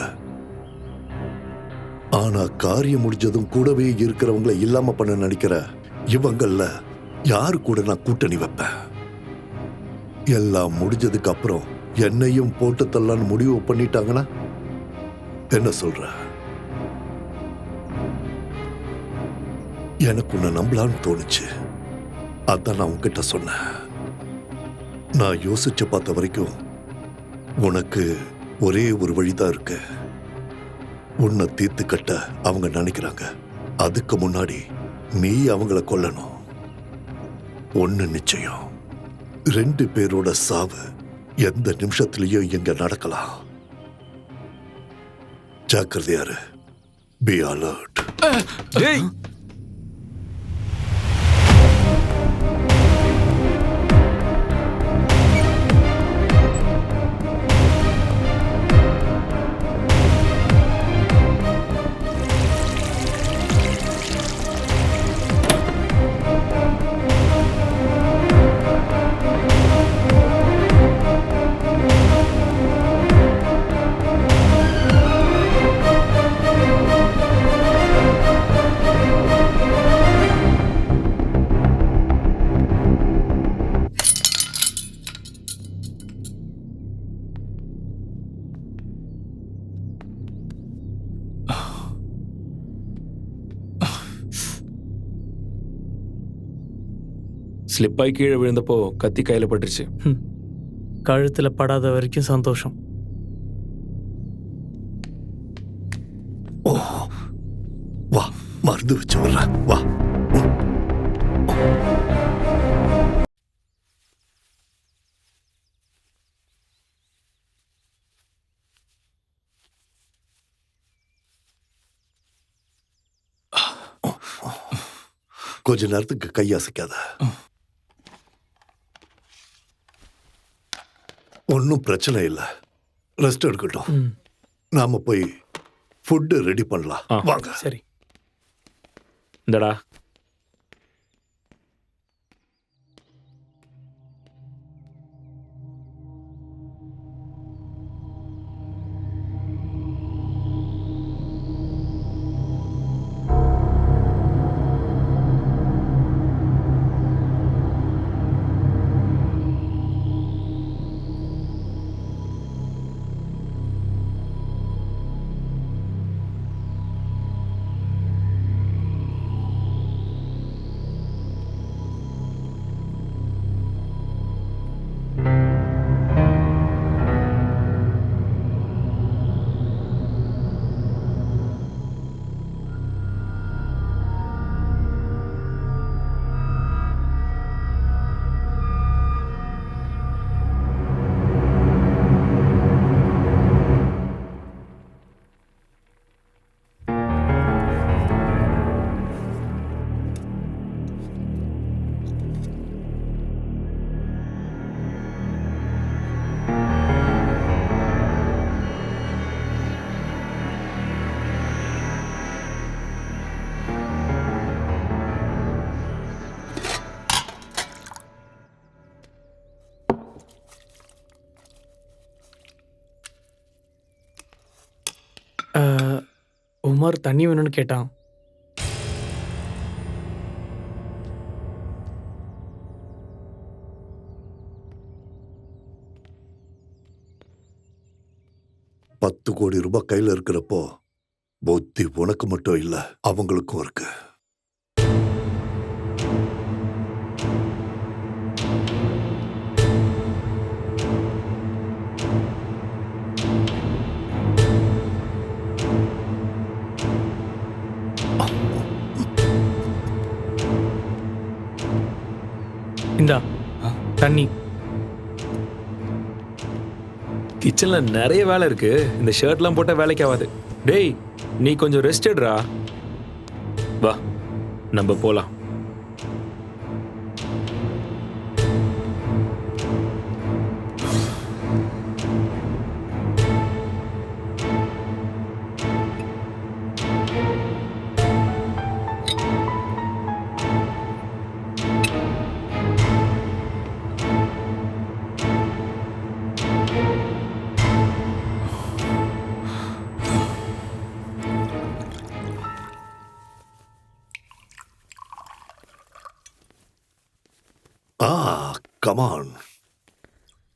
ஆனா காரியம் முடிஞ்சதும் கூடவே இருக்கிறவங்களை இல்லாம பண்ண நினைக்கிற இவங்கள யாரு கூட நான் கூட்டணி வைப்பேன்? எல்லாம் முடிஞ்சதுக்கு அப்புறம் என்னையும் போட்டு தள்ளலான்னு முடிவு பண்ணிட்டாங்கன்னா என்ன சொல்ற? எனக்கு உன்னை நம்பலான்னு தோணுச்சு, அதான் நான் உன்கிட்ட சொன்னேன். நான் யோசிச்சு பார்த்த வரைக்கும் உனக்கு ஒரே ஒரு வழிதான் இருக்கு. உன்னை தீர்த்து கட்ட அவங்க நினைக்கிறாங்க. அதுக்கு முன்னாடி நீ அவங்கள கொல்லணும். ஒண்ணு நிச்சயம், 2 பேரோட சாவு எந்த நிமிஷத்திலையும் இங்க நடக்கலாம். ஜாக்கிரதையாரு. Be alert. டேய், ஸ்லிப்பாகி கீழே விழுந்தப்போ கத்தி கையில் பட்டுருச்சு. கழுத்தில் படாத வரைக்கும் சந்தோஷம். ஓ வா, மருந்து வச்சு வர்றேன், வா. கொஞ்ச நேரத்துக்கு கையசைக்காத. ஒன்றும் பிரச்சனை இல்லை, ரெஸ்ட் எடுக்கட்டும். நாம போய் ஃபுட்டு ரெடி பண்ணலாம், வாங்க. சரி. இந்தடா. உமர் தண்ணி வேணும்னு கேட்டான். $10 கோடி கையில இருக்கிறப்போ புத்தி உனக்கு மட்டும் இல்ல, அவங்களுக்கும் இருக்கு. இந்தா தண்ணி. கிச்சனில் நிறைய வேலை இருக்கு, இந்த ஷர்ட்லாம் போட்டால் வேலைக்கு ஆகாது. டேய், நீ கொஞ்சம் ரெஸ்ட் எடுறா. வா, நம்ம போலாம். கமான்,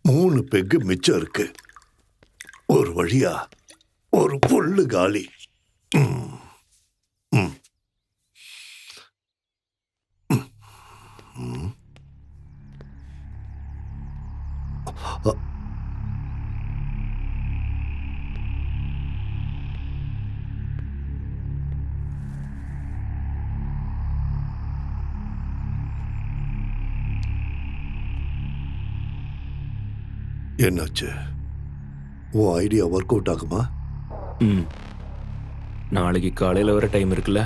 3 பெக்கு மிச்சம் இருக்கு. ஒரு வழியா ஒரு புல்லு காலி. என்னாச்சு? உன் ஐடியா ஒர்க் அவுட் ஆகுமா? நாளைக்கு காலையில் வர டைம் இருக்குல்ல?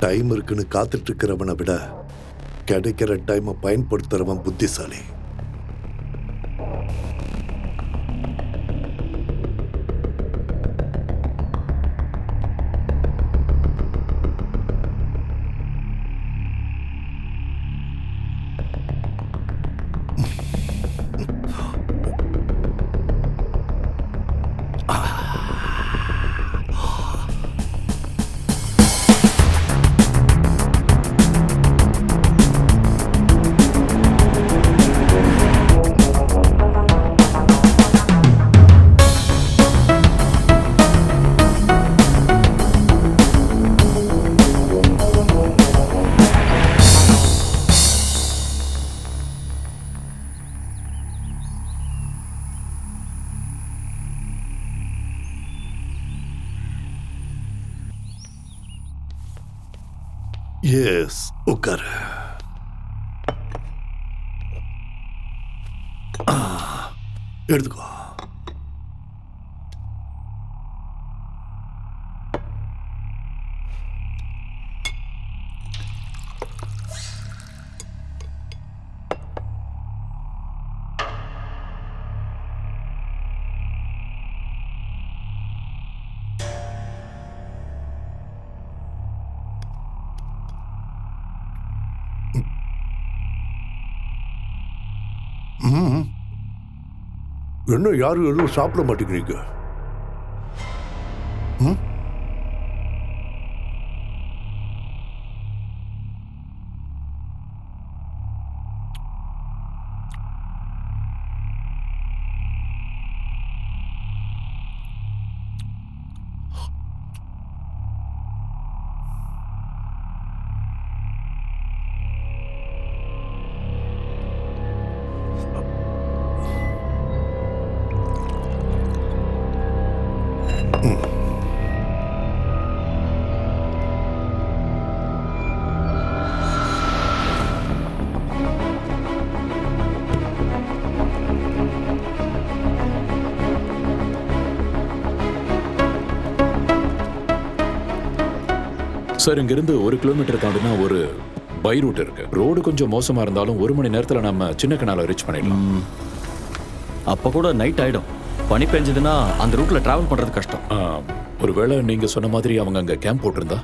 டைம் இருக்குன்னு காத்துட்டு இருக்கிறவனை விட கிடைக்கிற டைமை பயன்படுத்துறவன் புத்திசாலி. எஸ், உட்காரு. எடுத்துக்கோ. என்ன யாரும் எதுவும் சாப்பிட மாட்டேங்கிறீங்க? ம்? சார், இங்கிருந்து 1 கிலோமீட்டர் தாண்டினா ஒரு பை ரூட் இருக்கு. ரோடு கொஞ்சம் மோசமா இருந்தாலும் 1 மணி நேரத்துல நம்ம சின்ன கனால ரீச் பண்ணிடலாம். அப்போ கூட நைட் ஆயிடும். பனி பெஞ்சதுன்னா அந்த ரூட்ல டிராவல் பண்றது கஷ்டம். ஒருவேளை நீங்க சொன்ன மாதிரி அவங்க அங்க கேம்ப் போட்டிருந்தா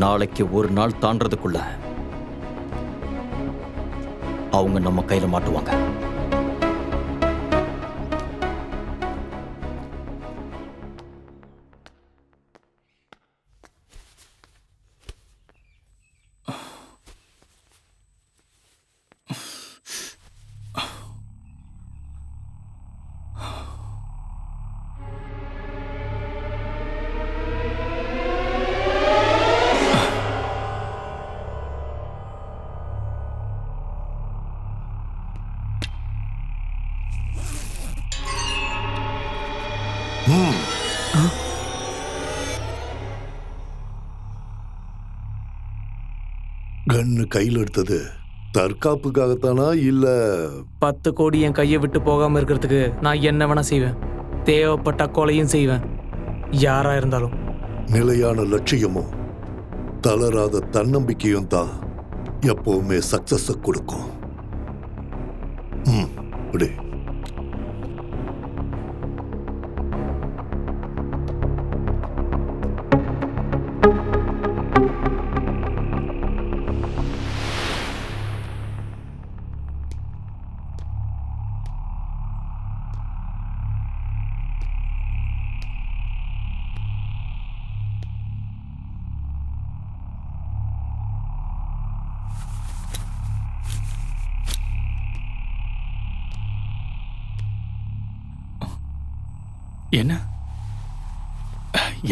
நாளைக்கு ஒரு நாள் தாண்டறதுக்குள்ள அவங்க நம்ம கையில மாட்டுவாங்க. கன்னு கையில் எடுத்தது தற்காப்புக்காகத்தானா இல்ல 10 கோடி என் கையை விட்டு போகாம இருக்கிறதுக்கு நான் என்ன வேணா செய்வேன். தேவைப்பட்ட கொலையும் செய்வேன், யாரா இருந்தாலும். நிலையான லட்சியமும் தளராத தன்னம்பிக்கையும் தான் எப்பவுமே சக்சஸ் கொடுக்கும். அப்படி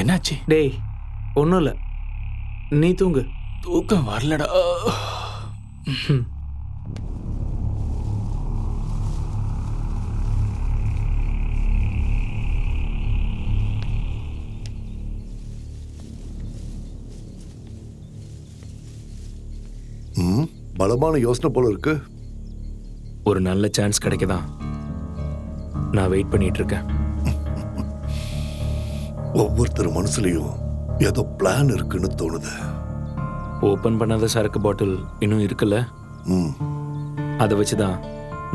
என்னாச்சு? டேய், ஒன்றும் இல்லை, நீ தூங்கு. தூக்கம் வரலடா. பலமான யோசனை போல இருக்கு. ஒரு நல்ல சான்ஸ் கிடைக்கதான் நான் வெயிட் பண்ணிட்டு இருக்கேன். ஒவ்வொருத்தர் மனசுலயும் ஏதோ பிளான் இருக்குன்னு தோணுது. ஓபன் பண்ணாத சரக்கு பாட்டில் இன்னும் இருக்குல்ல, அதை வச்சுதான்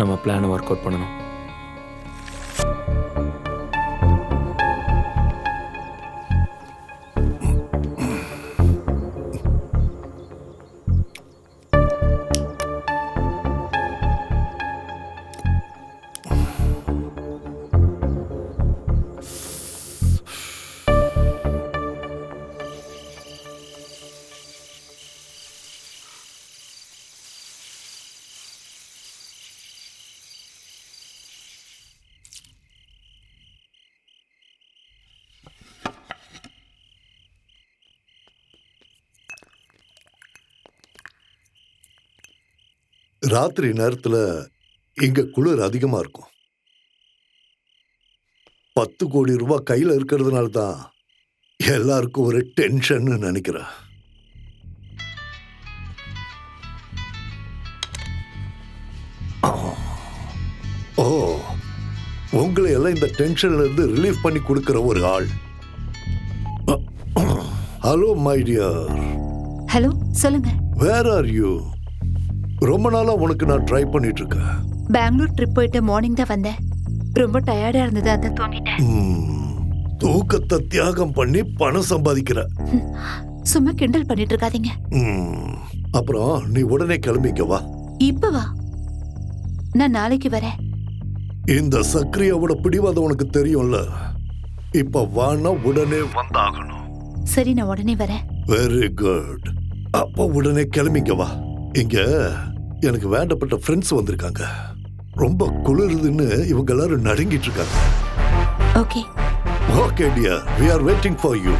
நம்ம பிளானை ஒர்க் அவுட் பண்ணணும். ராத்திரி நேரத்துல இங்க குளிர் அதிகமா இருக்கும். 10 கோடி ரூபாய் கையில இருக்கிறதுனால தான் எல்லாருக்கும் ஒரு டென்ஷன் நினைக்கிறேன். உங்களை எல்லாம் இந்த டென்ஷன்ல இருந்து ரிலீஃப் பண்ணி கொடுக்கிற ஒரு ஆள். Hello my dear. ஹலோ, சொல்லுங்க. Where are you? ரொம்ப நாளா உனக்கு நான் ட்ரை பண்ணிட்டு இருக்கேன். பெங்களூர் ட்ரிப் போயிட்டு மார்னிங் தான் வந்தேன். ரொம்ப டயர்டா இருந்தது, அதான் தூங்கிட்டேன். தூக்கத்தை தியாகம் பண்ணி பணம் சம்பாதிக்கிற. சும்மா கிண்டல் பண்ணிட்டு இருக்காதீங்க. அப்புறம் நீ உடனே கிளம்பிக்க வா. இப்ப வா, நான் நாளைக்கு வரேன். இந்த சக்ரியாவோட பிடிவாதம் உனக்கு தெரியும்ல. இப்ப வானா உடனே வந்தாகணும். சரி, நான் உடனே வரேன். Very good. அப்ப உடனே கிளம்பிக்க வா. இங்க எனக்கு வேண்டப்பட்ட ஃப்ரெண்ட்ஸ் வந்திருக்காங்க. ரொம்ப குளிருதுன்னு இவங்க எல்லாரும் நடுங்கிட்டு இருக்காங்க. Okay. Okay dear, we are waiting for you.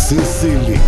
Sicily.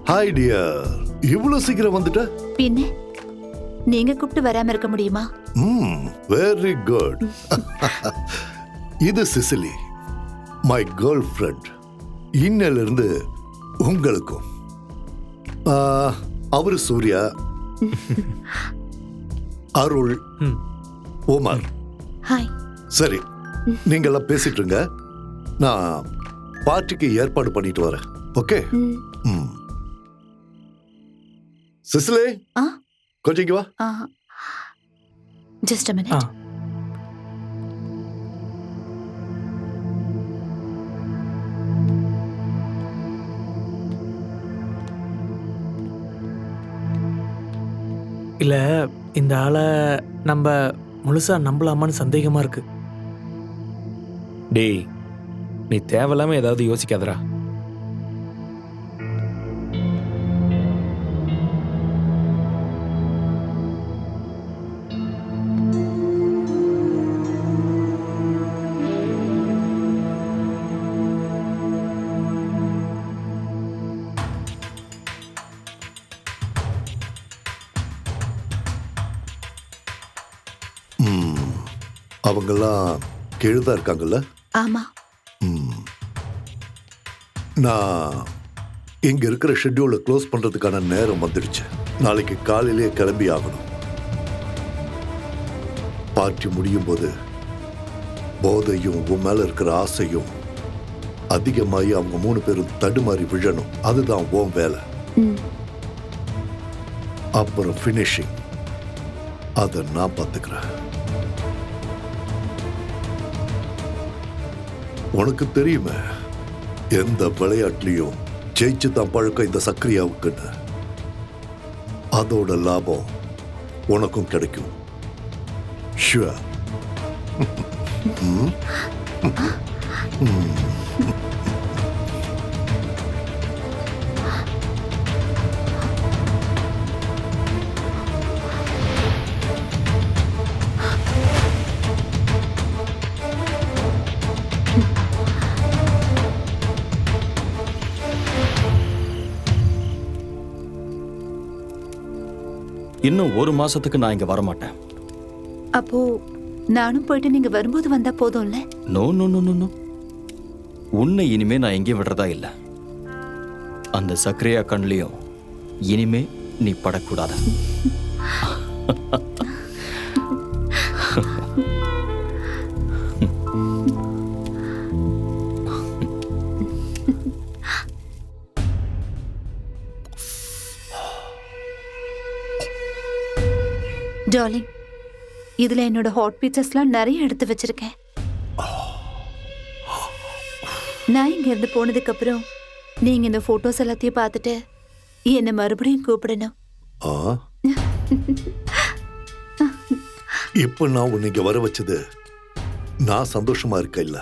Hi dear, இவ்வளவு சீக்கிரம் வந்துட்ட? பின்ன நீங்க கூப்பிட்டு வராம இருக்க முடியுமா? Very good. இது சிசிலி, மை கேர்ள் ஃப்ரெண்ட். இன்னையில இருந்து உங்களுக்கும். அவரு சூர்யா, அருள், உமர். ஹாய். சரி, நீங்க எல்லாம் பேசிட்டு இருங்க. நான் பார்ட்டிக்கு ஏற்பாடு பண்ணிட்டு வரேன். ஓகே? சிசிலே, கொஞ்சம் இங்க வா. Just a minute. இல்ல, இந்த ஆளை நம்ம முழுசா நம்பலாமான்னு சந்தேகமா இருக்கு. டேய், நீ தேவையில்லாம ஏதாவது யோசிக்காதடா. அவங்கெல்லாம் கீழதான் இருக்காங்கல்ல? ஆமா. நான் இங்க இருக்கிற ஷெட்யூலை க்ளோஸ் பண்றதுக்கான நேரம் வந்துடுச்சு. நாளைக்கு காலையிலேயே கிளம்பி ஆகணும். பார்ட்டி முடியும் போது போதையும் உன் மேல இருக்கிற ஆசையும் அதிகமாகி அவங்க 3 பேரும் தடுமாறி விழணும். அதுதான் உன் வேலை. அப்புறம் ஃபினிஷிங் அதை நான் பார்த்துக்கிறேன். உனக்கு தெரியுமே, எந்த விளையாட்டுலயும் ஜெயிச்சு தான் பழக்கம் இந்த சக்ரியாவுக்குன்னு. அதோட லாபம் உனக்கும் கிடைக்கும். ஷுவர். இன்னும் 1 மாசத்துக்கு நான் இங்க வரமாட்டேன். அப்போ நானும் போயிட்டு நீங்க வரும்போது வந்தா போதும்ல? No no no no no. உன்னை இனிமே நான் எங்கேயும் விடுறதா இல்லை. அந்த சக்ரியா கண்லையும் இனிமே நீ படக்கூடாது. டார்லிங், இதுல என்னோட ஹாட் பீச்சஸ்லாம் நிறைய எடுத்து வச்சிருக்கேன். நான் இங்க இருந்து போனதுக்கு அப்புறம் நீங்க இந்த போட்டோஸ் எல்லாத்தையும் பார்த்துட்டு என்னை மறுபடியும் கூப்பிடணும். ஆ இப்ப நான் உன்னை இங்க வர வச்சது நான் சந்தோஷமா இருக்க இல்ல.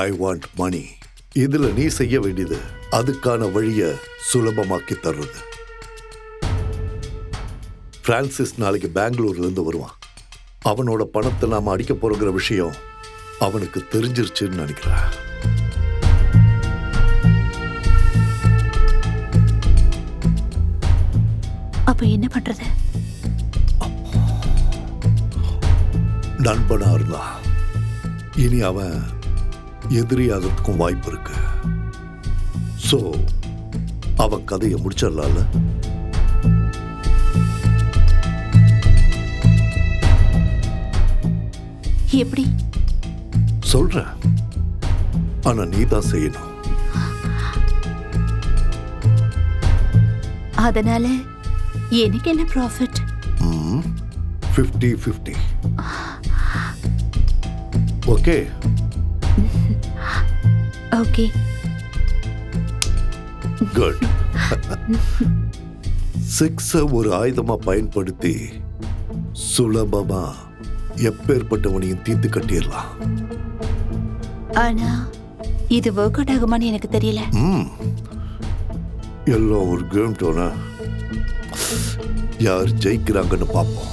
I want money. இதுல நீ செய்ய வேண்டியது அதுக்கான வழிய சுலபமாக்கி தர்றது. பிரான்சிஸ் நாளைக்கு பெங்களூர்ல இருந்து வருவான். அவனோட பணத்தை நாம அடிக்க போறோங்கிற விஷயம் அவனுக்கு தெரிஞ்சிருச்சுன்னு நினைக்கிறேன். அப்ப என்ன பண்றது? நண்பனா இருந்தா இனி அவன் எதிரியாகிறதுக்கும் வாய்ப்பு இருக்கு. சோ அவன் கதையை முடிச்சிடலாம்ல. எப்படி? சொல்றேன், ஆனா நீ தான் செய்யணும். அதனால எனக்கு என்ன ப்ராஃபிட்? 50-50. ஓகே? ஓகே. குட். செக்ஸ ஒரு ஆயுதமா பயன்படுத்தி சுலபமா எப்பேற்பட்டவனையும் தீர்த்து கட்டிடலாம். ஆனா இது ஒர்க் அவுட் ஆகுமான்னு எனக்கு தெரியல. எல்லாம் ஒரு கேம் டோனா. யார் ஜெயிக்கிறாங்கன்னு பார்ப்போம்.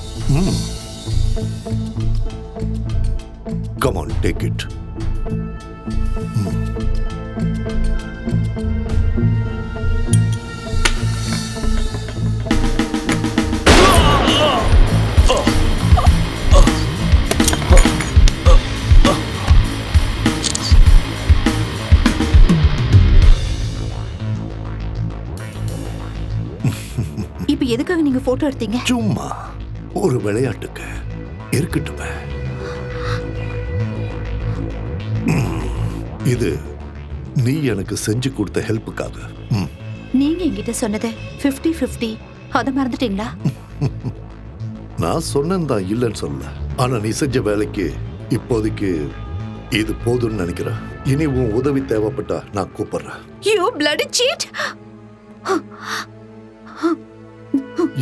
Come on, take it. இப்ப எதுக்காக நீங்க போட்டோ எடுத்தீங்க? சும்மா ஒரு விளையாட்டுக்கு இருக்கட்டுமே. இது நீ எனக்கு செஞ்சு கொடுத்த ஹெல்ப்புக்காக. நீங்க என்கிட்ட சொன்னது 50-50. அத மறந்துட்டீங்களா? நான் சொன்னேன் தான், இல்லைன்னு சொல்லல. ஆனா நீ செஞ்ச வேலைக்கு இப்போதைக்கு இது போதும்னு நினைக்கிறேன். இனி உன் உதவி தேவைப்பட்டா நான் கூப்பிடுறேன். You bloody cheat!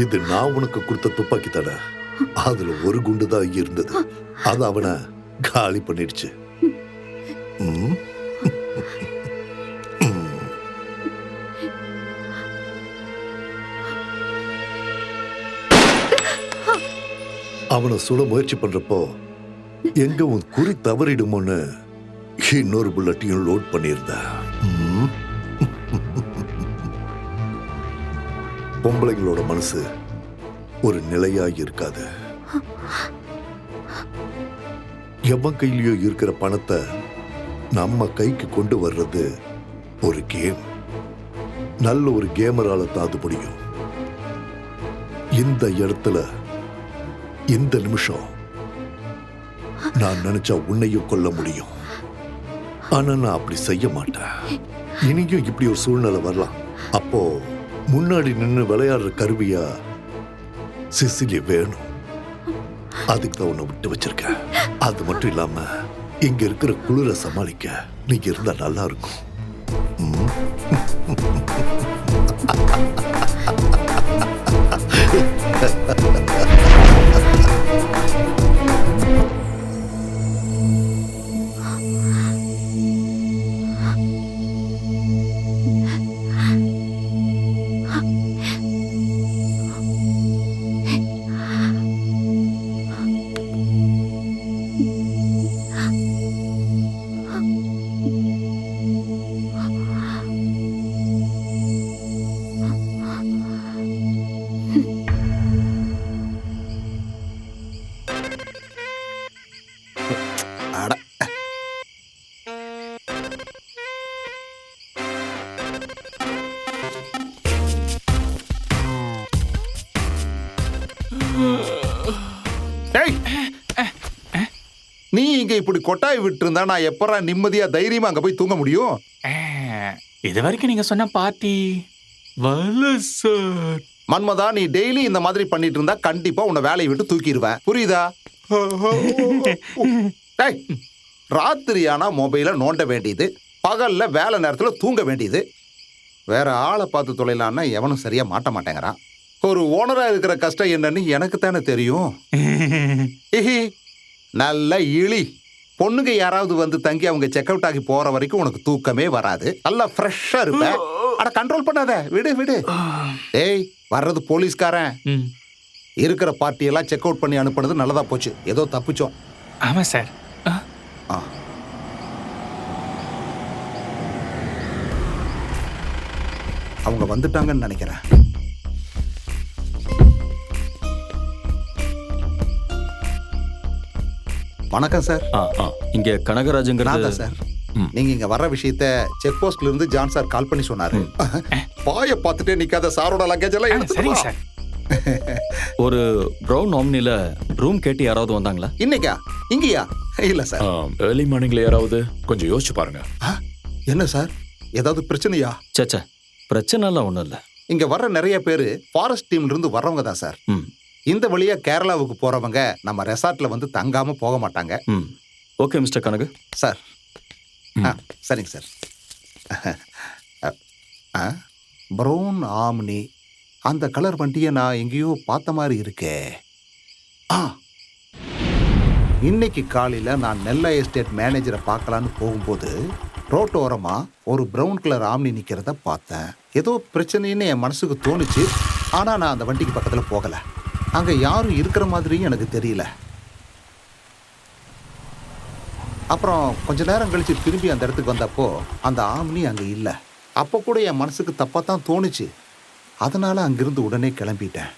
இது நான் உனக்கு கொடுத்த துப்பாக்கி தடை. அதுல ஒரு குண்டு தான் இருந்தது. அது அவனை காலி பண்ணிடுச்சு. அவனை சுட முயற்சி பண்றப்போ எங்க உன் குறி தவறிடுமோன்னு இன்னொரு புல்லட்டையும் லோட் பண்ணியிருந்த. பொம்பளைங்களோட மனசு ஒரு நிலையாய் இருக்காது. எவன் கையிலயோ இருக்கிற பணத்தை நம்ம கைக்கு கொண்டு வர்றது ஒரு கேம். நல்ல ஒரு கேமரால தான் அது முடியும். இந்த இடத்துல இந்த நிமிஷம் நான் நினைச்சா உன்னையும் கொல்ல முடியும். ஆனா நான் அப்படி செய்ய மாட்டேன். இனியும் இப்படி ஒரு சூழ்நிலை வரலாம். அப்போ முன்னாடி நின்று விளையாடுற கருவியா சிசிலி வேணும். அதுக்கு தான் உன்னை விட்டு வச்சிருக்க. அது மட்டும் இல்லாம இங்க இருக்கிற குளிர சமாளிக்க நீங்க இருந்தா நல்லா இருக்கும். நீ இங்க இப்படி கொட்டாய் விட்டு இருந்தா நான் எப்பறா நிம்மதியா தைரியமா அங்க போய் தூங்க முடியும்? இது வரைக்கும் நீங்க சொன்ன பார்ட்டி சார். மன்மதா, நீ டெய்லி இந்த மாதிரி பண்ணிட்டு இருந்தா கண்டிப்பா உன்னை வேலையை விட்டு தூக்கிடுவேன். புரியுதா? ராத்திரியானா மொபைல நோண்ட வேண்டியது, பகல்ல வேலை நேரத்துல தூங்க வேண்டியது. வேற ஆளை பார்த்து தொலைலான்னா எவனும் சரியா மாட்ட மாட்டேங்கிறான். ஒரு ஓனரா இருக்கிற கஷ்டம் என்னன்னு எனக்கு தானே தெரியும். ஹிஹி, நல்ல இழி. பொண்ணுங்க யாராவது வந்து தங்கி அவங்க செக் அவுட் ஆகி போற வரைக்கும் உனக்கு தூக்கமே வராது. நல்லா ஃப்ரெஷ்ஷா இருப்ப. அட கண்ட்ரோல் பண்ணாத, விடு விடு. ஏய், வர்றது போலீஸ்காரன். இருக்கிற பார்ட்டியெல்லாம் செக் அவுட் பண்ணி அனுப்புனது நல்லதா போச்சு. ஏதோ தப்பிச்சோம். ஆமா சார். அவங்க வந்துட்டாங்கன்னு நினைக்கிறேன். வணக்கம் சார். இங்க கனகராஜுங்கிறது நான் தான் சார். நீங்க இங்க வர்ற விஷயத்த செக் போஸ்ட்ல இருந்து ஜான் சார் கால் பண்ணி சொன்னாரு. பாய பார்த்துட்டே நிக்காத, சாரோட லக்கேஜ் எல்லாம் எடுத்துட்டு சரிங்க வா. சார். ஒரு ப்ரௌன் ஆம்னில ரூம் கேட்டு யாராவது வந்தாங்களா? இன்னைக்கா? இங்கயா? இல்ல சார். ஏர்லி மார்னிங்ல யாராவது கொஞ்சம் யோசிச்சு பாருங்க. என்ன சார், ஏதாவது பிரச்சனையா? சச்சா, பிரச்சனைலாம் ஒன்றும் இல்லை. இங்க வர்ற நிறைய பேரு ஃபாரஸ்ட் டீம்ல இருந்து வர்றவங்க தான் சார். இந்த வழியா கேரளாவுக்கு போறவங்க நம்ம ரெசார்ட்ல வந்து தங்காம போக மாட்டாங்க. Okay mister Kanagu. சார். சரிங்க சார். ப்ரௌன் ஆம்னி, அந்த கலர் வண்டியை நான் எங்கேயோ பார்த்த மாதிரி இருக்கே. இன்னைக்கு காலையில நான் நெல்லை எஸ்டேட் மேனேஜரை பார்க்கலான்னு போகும்போது ரோட்டோரமா ஒரு ப்ரௌன் கலர் ஆம்னி நிக்கிறத பார்த்தேன். ஏதோ பிரச்சனைன்னு என் மனசுக்கு தோணுச்சு. ஆனா நான் அந்த வண்டிக்கு பக்கத்துல போகல. அங்க யாரும் இருக்கிற மாதிரியும் எனக்கு தெரியல. அப்புறம் கொஞ்ச நேரம் கழிச்சு திரும்பி அந்த இடத்துக்கு வந்தப்போ அந்த ஆம்னி அங்க இல்லை. அப்போ கூட என் மனசுக்கு தப்பா தான் தோணுச்சு. அதனால அங்கிருந்து உடனே கிளம்பிட்டேன்.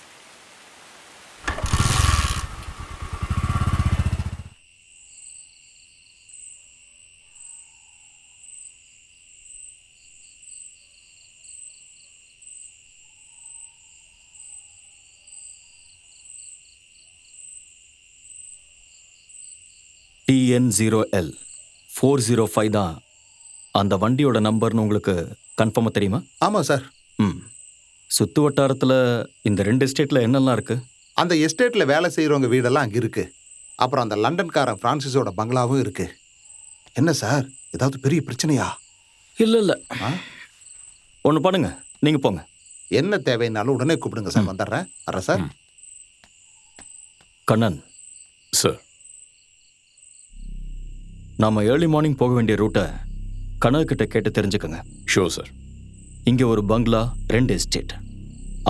TN0L 405 தான் அந்த வண்டியோட நம்பர்னு உங்களுக்கு கன்ஃபார்மாக தெரியுமா? ஆமாம் சார். சுற்று வட்டாரத்தில் இந்த 2 எஸ்டேட்டில் என்னெல்லாம் இருக்கு? அந்த எஸ்டேட்டில் வேலை செய்கிறவங்க வீடெல்லாம் அங்கே இருக்கு. அப்புறம் அந்த லண்டன்காரன் ஃப்ரான்சிஸோட பங்களாவும் இருக்கு. என்ன சார், ஏதாவது பெரிய பிரச்சனையா? இல்லை. ஒன்று பண்ணுங்க, நீங்கள் போங்க. என்ன தேவைன்னாலும் உடனே கூப்பிடுங்க சார். வந்துடுறேன். வர்றேன் சார். கண்ணன் சார், நாம ஏர்லி மார்னிங் போக வேண்டிய ரூட்டை கனவுக்கிட்ட கேட்டு தெரிஞ்சுக்கோங்க. Show sir. இங்கே ஒரு பங்களா, 2 எஸ்டேட்,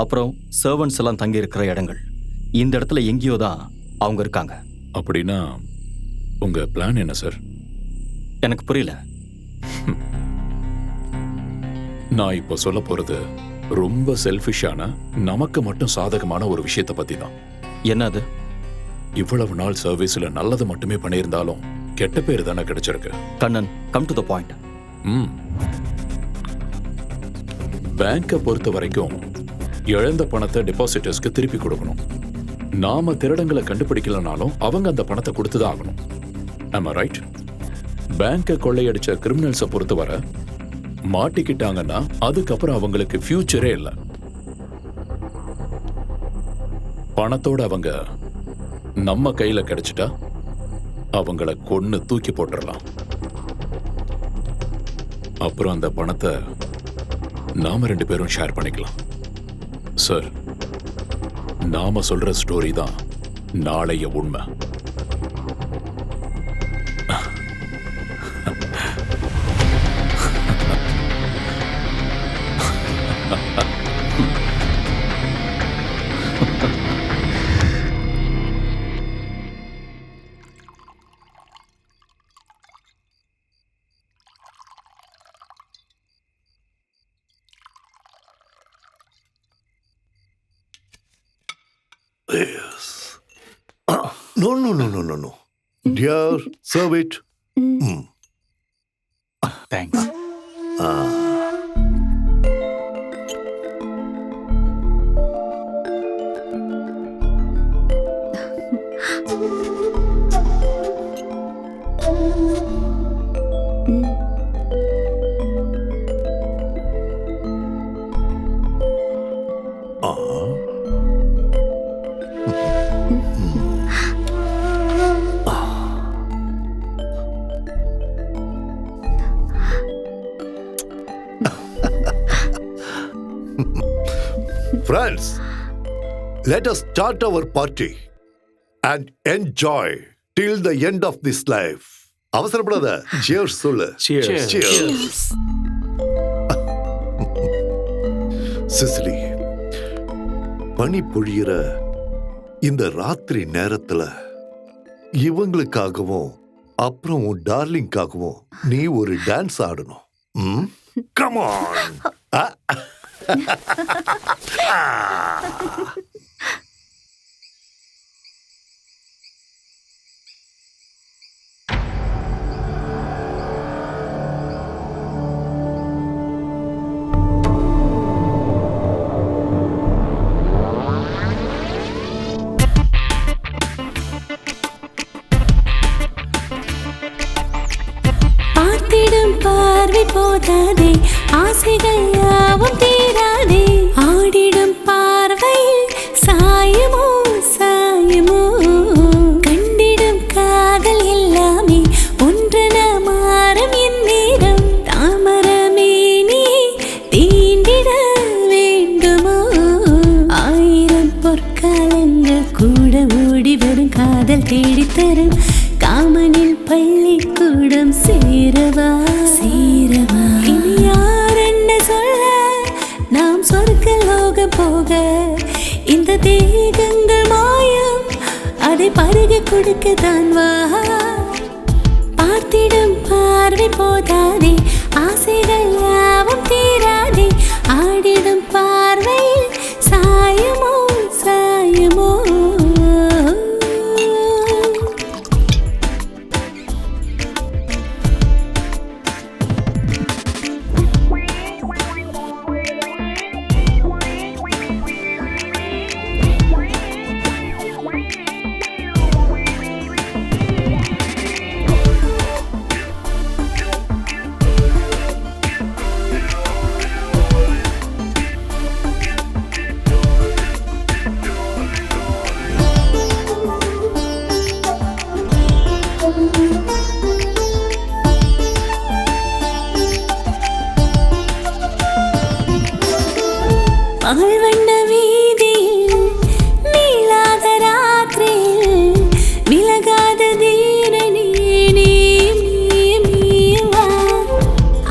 அப்புறம் சர்வன்ட்ஸ் எல்லாம் தங்கி இருக்கிற இடங்கள். இந்த இடத்துல எங்கேயோ தான் அவங்க இருக்காங்க. அப்படின்னா உங்க பிளான் என்ன சார்? எனக்கு புரியல. நான் இப்போ சொல்ல போறது ரொம்ப செல்ஃபிஷான, நமக்கு மட்டும் சாதகமான ஒரு விஷயத்தை பத்தி தான். என்னது? இவ்வளவு நாள் சர்வீஸ்ல நல்லது மட்டுமே பண்ணியிருந்தாலும் கெட்ட பேர் தானே கிடைச்சிருக்கு. Kannan, come to the point. பேங்கை பொறுத்த வரைக்கும் இழந்த பணத்தை டெபாசிட்டர்ஸ்க்கு திருப்பி கொடுக்கணும். நாம திருடங்களை கண்டுபிடிக்கலனாலும் அவங்க அந்த பணத்தை கொடுத்துதான் ஆகணும். ஆமா ரைட்? பேங்கை கொள்ளையடிச்ச கிரிமினல்ஸை பொறுத்தவரை மாட்டிக்கிட்டாங்கன்னா அதுக்கப்புறம் அவங்களுக்கு ஃபியூச்சரே இல்லை. பணத்தோட அவங்க நம்ம கையில கிடைச்சிட்டா அவங்கள கொன்னு தூக்கி போட்டுடலாம். அப்புறம் அந்த பணத்தை நாம 2 பேரும் ஷேர் பண்ணிக்கலாம். சார், நாம சொல்ற ஸ்டோரி தான் நாளைய உண்மை. Yes. No. Dear, serve it. Thanks. Friends, let us start our party and enjoy till the end of this life. அவசரப்படாத. Cheers சொல்லு. Cheers. Cheers. சிசிலி, பனி பொழியிற இந்த ராத்திரி நேரத்துல இவங்களுக்காகவும் அப்புறம் உன் டார்லிங்காகவும் நீ ஒரு டான்ஸ் ஆடணும். Come on. பார்வை போதாதே, ஆசைகள் யாவும் தீராதே, ஆடிடும் பார்வையில் சாயமோ சாயமோ, கண்டிடும் காதல் எல்லாமே ஒன்றென மாறும் என் நேரம், தாமரமே நீ தீண்டிட வேண்டுமோ, ஆயிரம் பொற்காலங்கள் கூட ஓடி வரும் காதல் தேடித்தரும் காமனில் பள்ளிக்கூடம் சேரவா சேரவா, இனி யார் என்ன சொல்ல நாம் சொர்க்க லோகம் போக, இந்த தேகங்கள் மாயம் அதை பருக கொடுக்கத்தான் வா, பார்த்திடும் பார்வை போதாதே, ஆசைகள் யாவும் தீராதே, ஆடிடும் பார்வையில் சாயமோ சாயமோ. பால்வண்ண வீதியில் நீளாத ராத்திரியில் விலகாத தீரனே நீவா,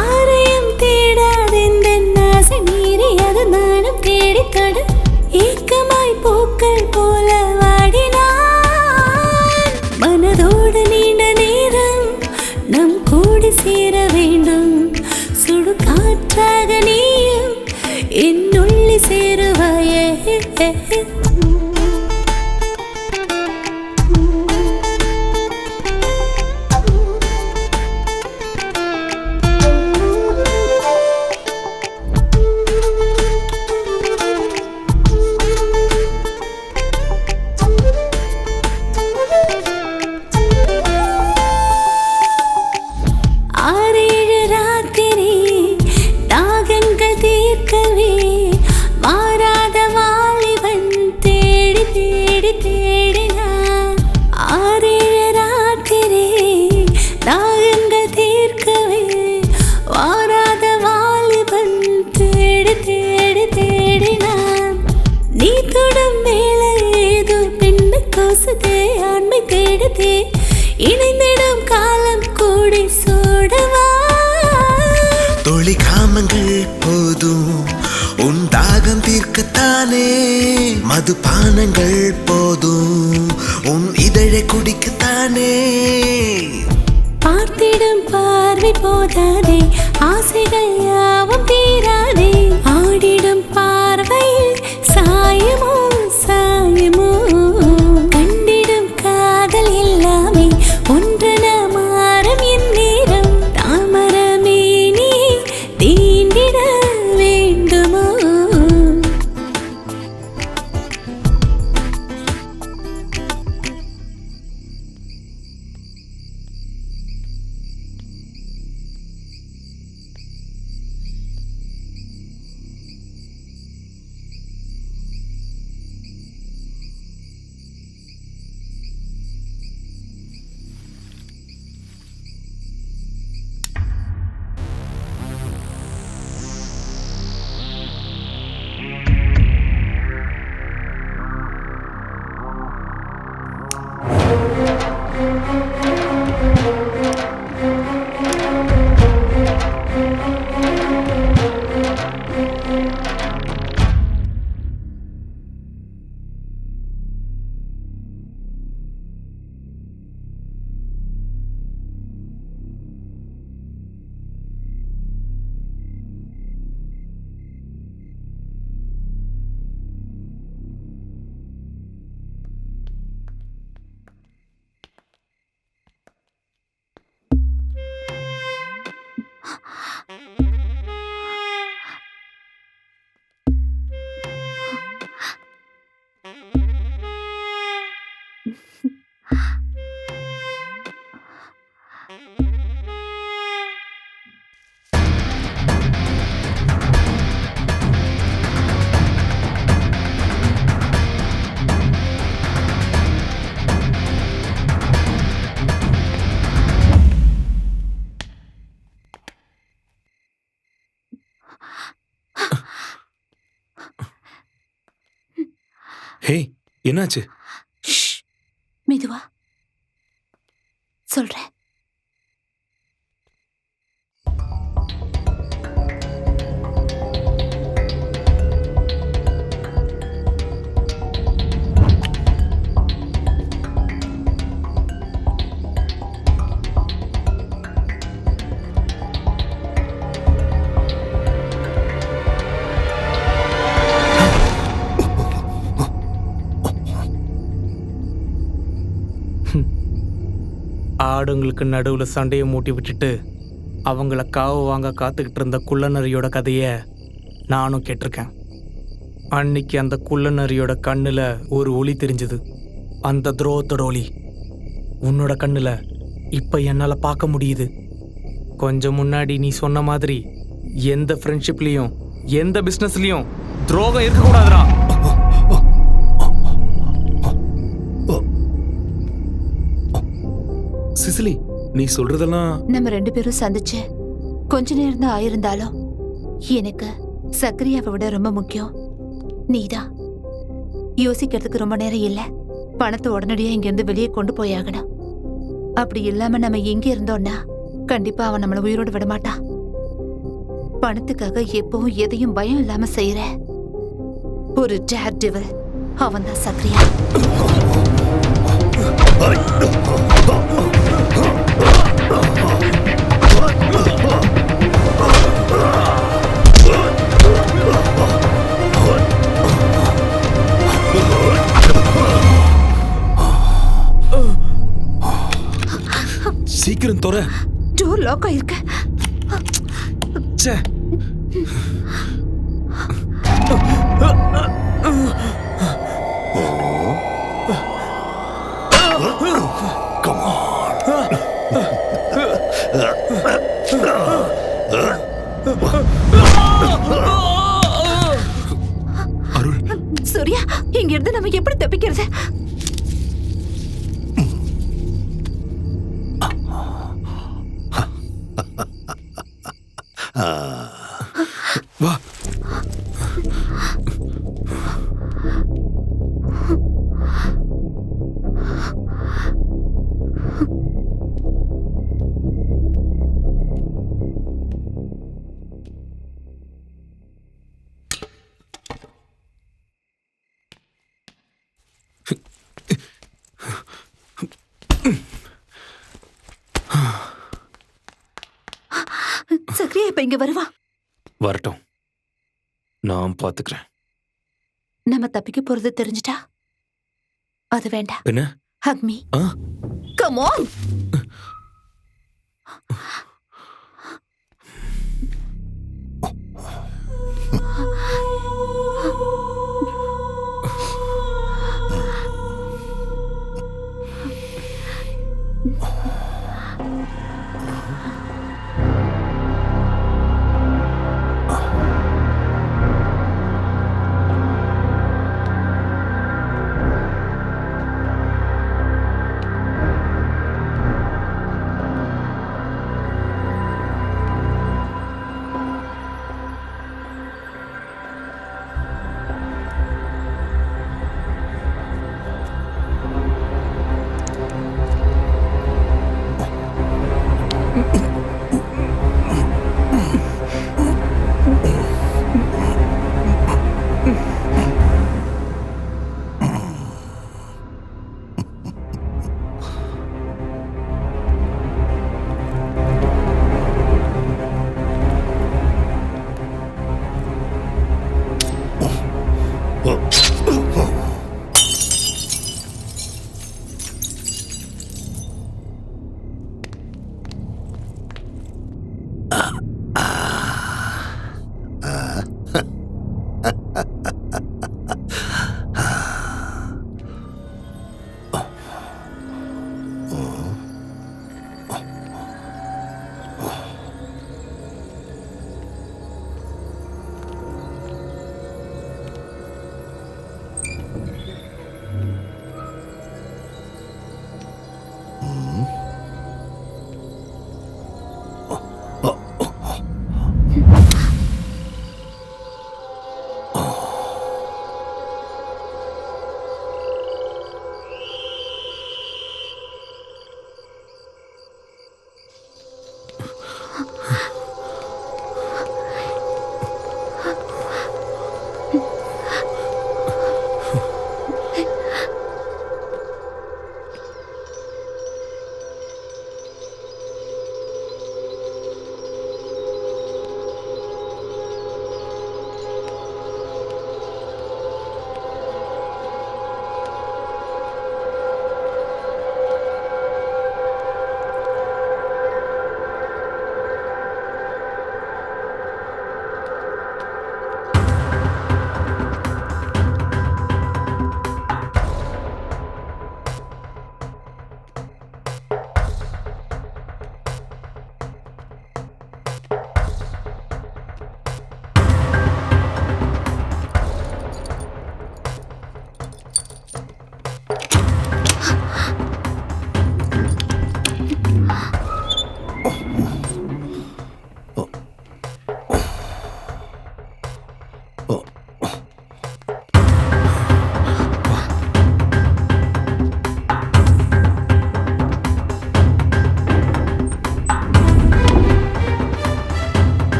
ஆரையும் தேடாதெந்த ஆசை மீறி அது நானும் தேடித்தொடு, ஏக்கமாய் பூக்கள் போல வாடினான், மனதோடு நீண்ட நேரம் நம் கூடி சேர வேண்டும், சுடு காற்றாக நீயும் என்னுள்ளி சேருவாயே. ஆறேழு ராத்திரி தாகங்கள் தீர்க்கவே மாறாத வாலிபன் தேடி தேடி தேடினான், ஆறேழு ராத்திரி தாகங்கள் தீர்க்கவே மாறாத வாலிபன் தேடி தேடி தேடினான், நீ தொடும் மேலே ஏதோ பெண்ணு கோசுதே, ஆண்மை தேடுதே, இணைந்திடும் காலம் கூடி சோடவா, தொழி காமங்கள் போதும் உன் தாகம் தீர்க்கத்தானே, மதுபானங்கள் போதும் உன் இதழை குடிக்கத்தானே, பார்த்திடும் பார்வை போதாதே, ஆசைகள் யாவும் தீராதே, ஆடிடும் பார்வையில் சாயமோ சாயமோ, கண்டிடும் காதல் எல்லாமே ஒன்றென மாறும் என் நேரம், தாமரமே நீ தீண்டிட வேண்டுமோ. ஹே, என்னாச்சு? மெதுவா சொல்றேன். ஆடுங்களுக்கு நடுவில் சண்டையை மூட்டி விட்டுட்டு அவங்கள காவு வாங்க காத்துக்கிட்டு இருந்த குள்ளநரியோட கதையை நானும் கேட்டிருக்கேன். அன்னைக்கு அந்த குள்ளநரியோட கண்ணில் ஒரு ஒளி தெரிஞ்சது, அந்த துரோகத்தோட ஒளி. உன்னோட கண்ணில் இப்போ என்னால் பார்க்க முடியுது. கொஞ்சம் முன்னாடி நீ சொன்ன மாதிரி எந்த ஃப்ரெண்ட்ஷிப்லேயும் எந்த பிஸ்னஸ்லேயும் துரோகம் இருக்கக்கூடாதுடா. சிசிலி, நீ சொல்றதெல்லாம் நம்ம 2 பேரும் சந்திச்சு கொஞ்ச நேரம் தான் ஆயிருந்தாலும் எனக்கு சக்கரியாவை விட ரொம்ப முக்கியம் நீதான். யோசிக்கிறதுக்கு ரொம்ப நேரம் இல்ல. பணத்தை உடனடியா இங்க இருந்து வெளியே கொண்டு போயாகணும். அப்படி இல்லாம நம்ம எங்க இருந்தோம்னா கண்டிப்பா அவன் நம்மள உயிரோடு விட மாட்டான். பணத்துக்காக எப்பவும் எதையும் பயம் இல்லாம செய்யற ஒரு டேர் டெவில் அவன் தான் சக்கரியா. சீக்கிரம் தொற. டோர் லாக் ஆயிருக்கு. ச்சே. Come on. அருள், சூர்யா, இங்க இருந்து நம்ம எப்படி தப்பிக்கிறது? வா. சக்கரியா இப்ப இங்க வருவா. வரட்டும், நான் பாத்துக்கிறேன். நம்ம தப்பிக்க போறது தெரிஞ்சிட்டா அது வேண்டாம். என்ன? Hug me. Come on.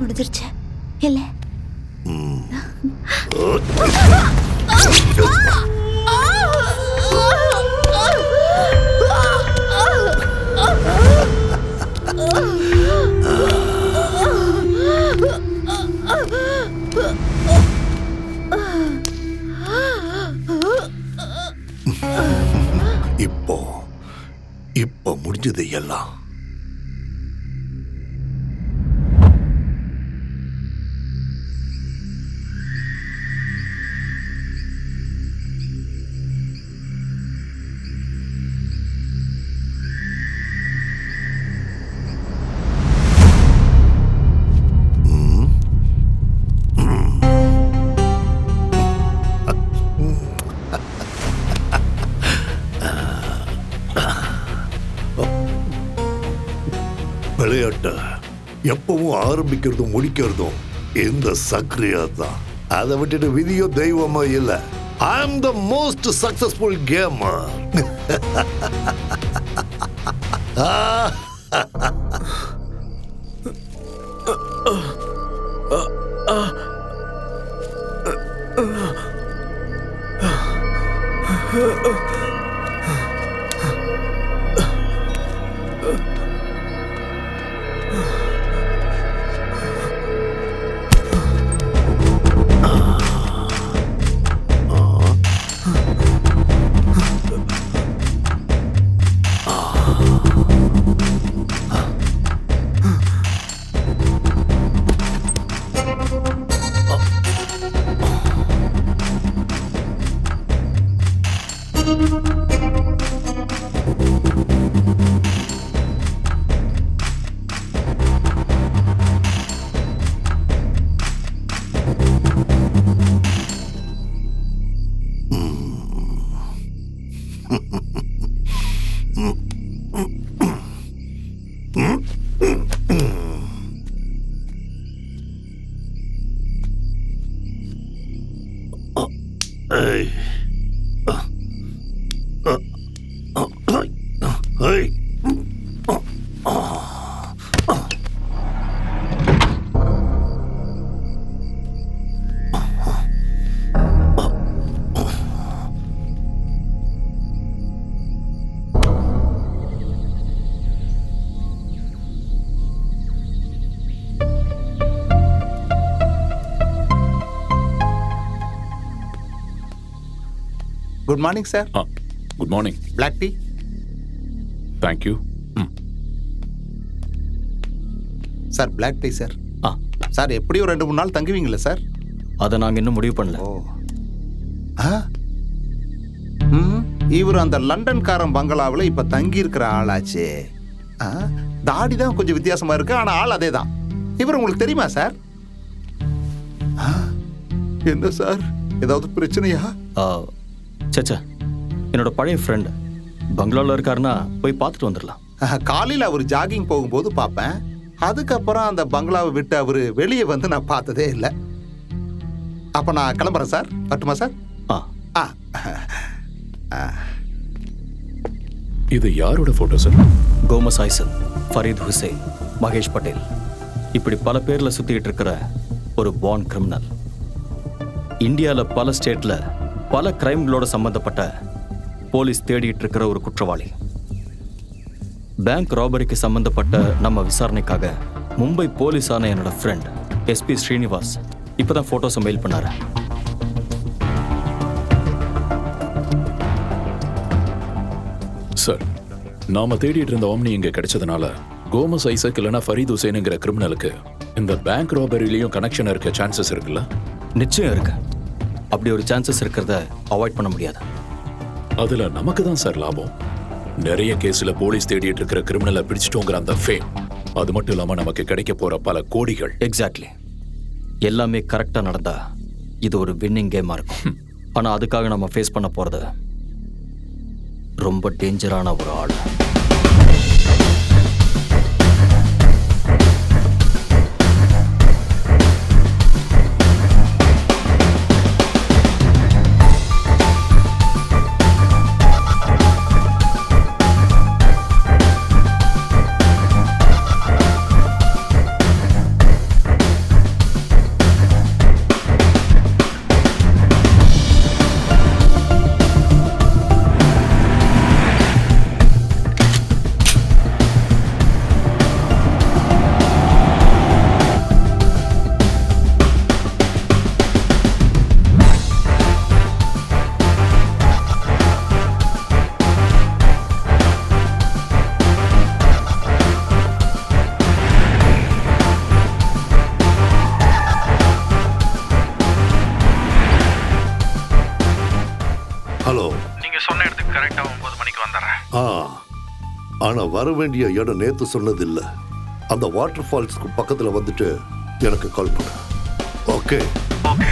முடிஞ்சிருச்சு இல்ல? இப்போ முடிஞ்சது எல்லாம். விளையாட்ட எப்பவும் ஆரம்பிக்கிறதும் முடிக்கிறதும் இந்த சக்ரியா தான். அதை விட்டுட்டு விதியோ தெய்வமோ இல்ல. I am the most successful gamer. Good morning sir. Good morning. Black tea. Thank you. Sir black tea sir. Sir எப்படியும் 2-3 நாள் தங்குவீங்களா சார்? அதை நாங்கள் இன்னும் முடிவு பண்ணல. இவர் அந்த லண்டன்காரன் பங்களாவில் இப்ப தங்கி இருக்கிற ஆளாச்சு. தாடி தான் கொஞ்சம் வித்தியாசமா இருக்கு, ஆனா ஆள் அதே தான். இவர் உங்களுக்கு தெரியுமா சார்? என்ன சார், ஏதாவது பிரச்சனையா? சச்சா, என்னோட பழைய ஃப்ரெண்ட் பங்களாவில் இருக்காருன்னா போய் பார்த்துட்டு வந்துடலாம். காலையில் அவர் ஜாகிங் போகும்போது பார்ப்பேன். அதுக்கப்புறம் அந்த பங்களாவை விட்டு அவர் வெளியே வந்து நான் பார்த்ததே இல்லை. அப்போ நான் கிளம்புறேன் சார். வரட்டுமா சார்? இது யாரோட போட்டோ சார்? கோமஸ் ஐசல், ஃபரீத் ஹுசைன், மகேஷ் பட்டேல், இப்படி பல பேர்ல சுத்திட்டு இருக்கிற ஒரு பார்ன் கிரிமினல். இந்தியாவில் பல ஸ்டேட்ல பல கிரைம்களோட சம்பந்தப்பட்ட போலீஸ் தேடிட்டு இருக்கிற ஒரு குற்றவாளி. பேங்க் ராபரிக்கு சம்பந்தப்பட்ட நம்ம விசாரணைக்காக மும்பை போலீஸான என்னோட ஃப்ரெண்ட் எஸ்பி ஸ்ரீனிவாஸ் இப்பதான் போட்டோஸை மெயில் பண்ணாரு. சார், நாம தேடிட்டு இருந்த ஆம்னி இங்க கிடைச்சதுனால கோமஸ் ஐசக் இல்லைன்னா ஃபரீத் ஹுசைனுங்கிற கிரிமினலுக்கு இந்த பேங்க் ராபரிலையும் கனெக்ஷன் இருக்க சான்சஸ் இருக்குல்ல? நிச்சயம் இருக்கு. அப்படி ஒரு சான்சஸ் இருக்கிறத அவாய்ட் பண்ண முடியாது. அதுல நமக்கு தான் சார் லாபம். நிறைய கேஸ்ல போலீஸ் தேடிட்டு இருக்கிற கிரிமினலை பிடிச்சிட்டோங்கிற அந்த ஃபேம், அது மட்டும் இல்லாம நமக்கு கிடைக்க போற பல கோடிகள். எக்ஸாக்ட்லி. எல்லாமே கரெக்டா நடந்தா இது ஒரு வின்னிங் கேமா இருக்கும். ஆனா அதுக்காக நம்ம ஃபேஸ் பண்ண போறது ரொம்ப டேஞ்சரான ஒரு ஆள். சொன்ன இடத்துக்கு கரெக்டா 9 மணிக்கு வந்துடுறேன். ஆனா வர வேண்டிய இடம் நேத்து சொன்னதில்ல. அந்த வாட்டர் ஃபால்ஸ்க்கு பக்கத்துல வந்துட்டு எனக்கு கால் பண்ணு. Okay? Okay.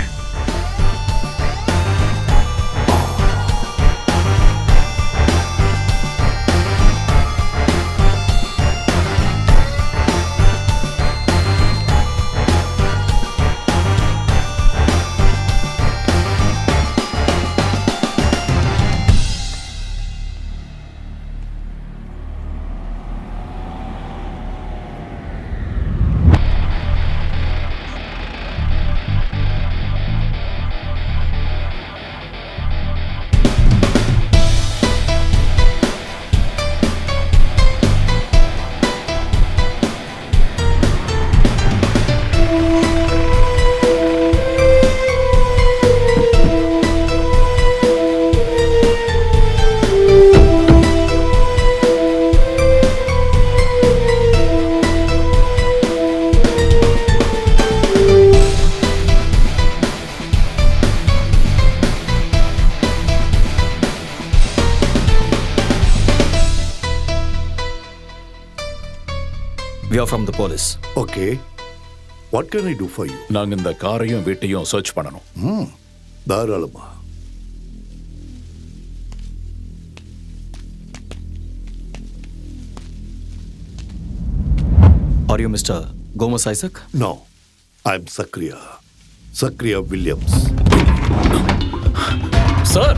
We are from the police. Okay. What can I do for you? நாங்க இந்த காரையும் வீட்டையும் சர்ச் பண்ணணும். தாராளமா. Are you Mr. Gomez Isaac? No, I'm Sakriya. Sakriya Williams. Sir,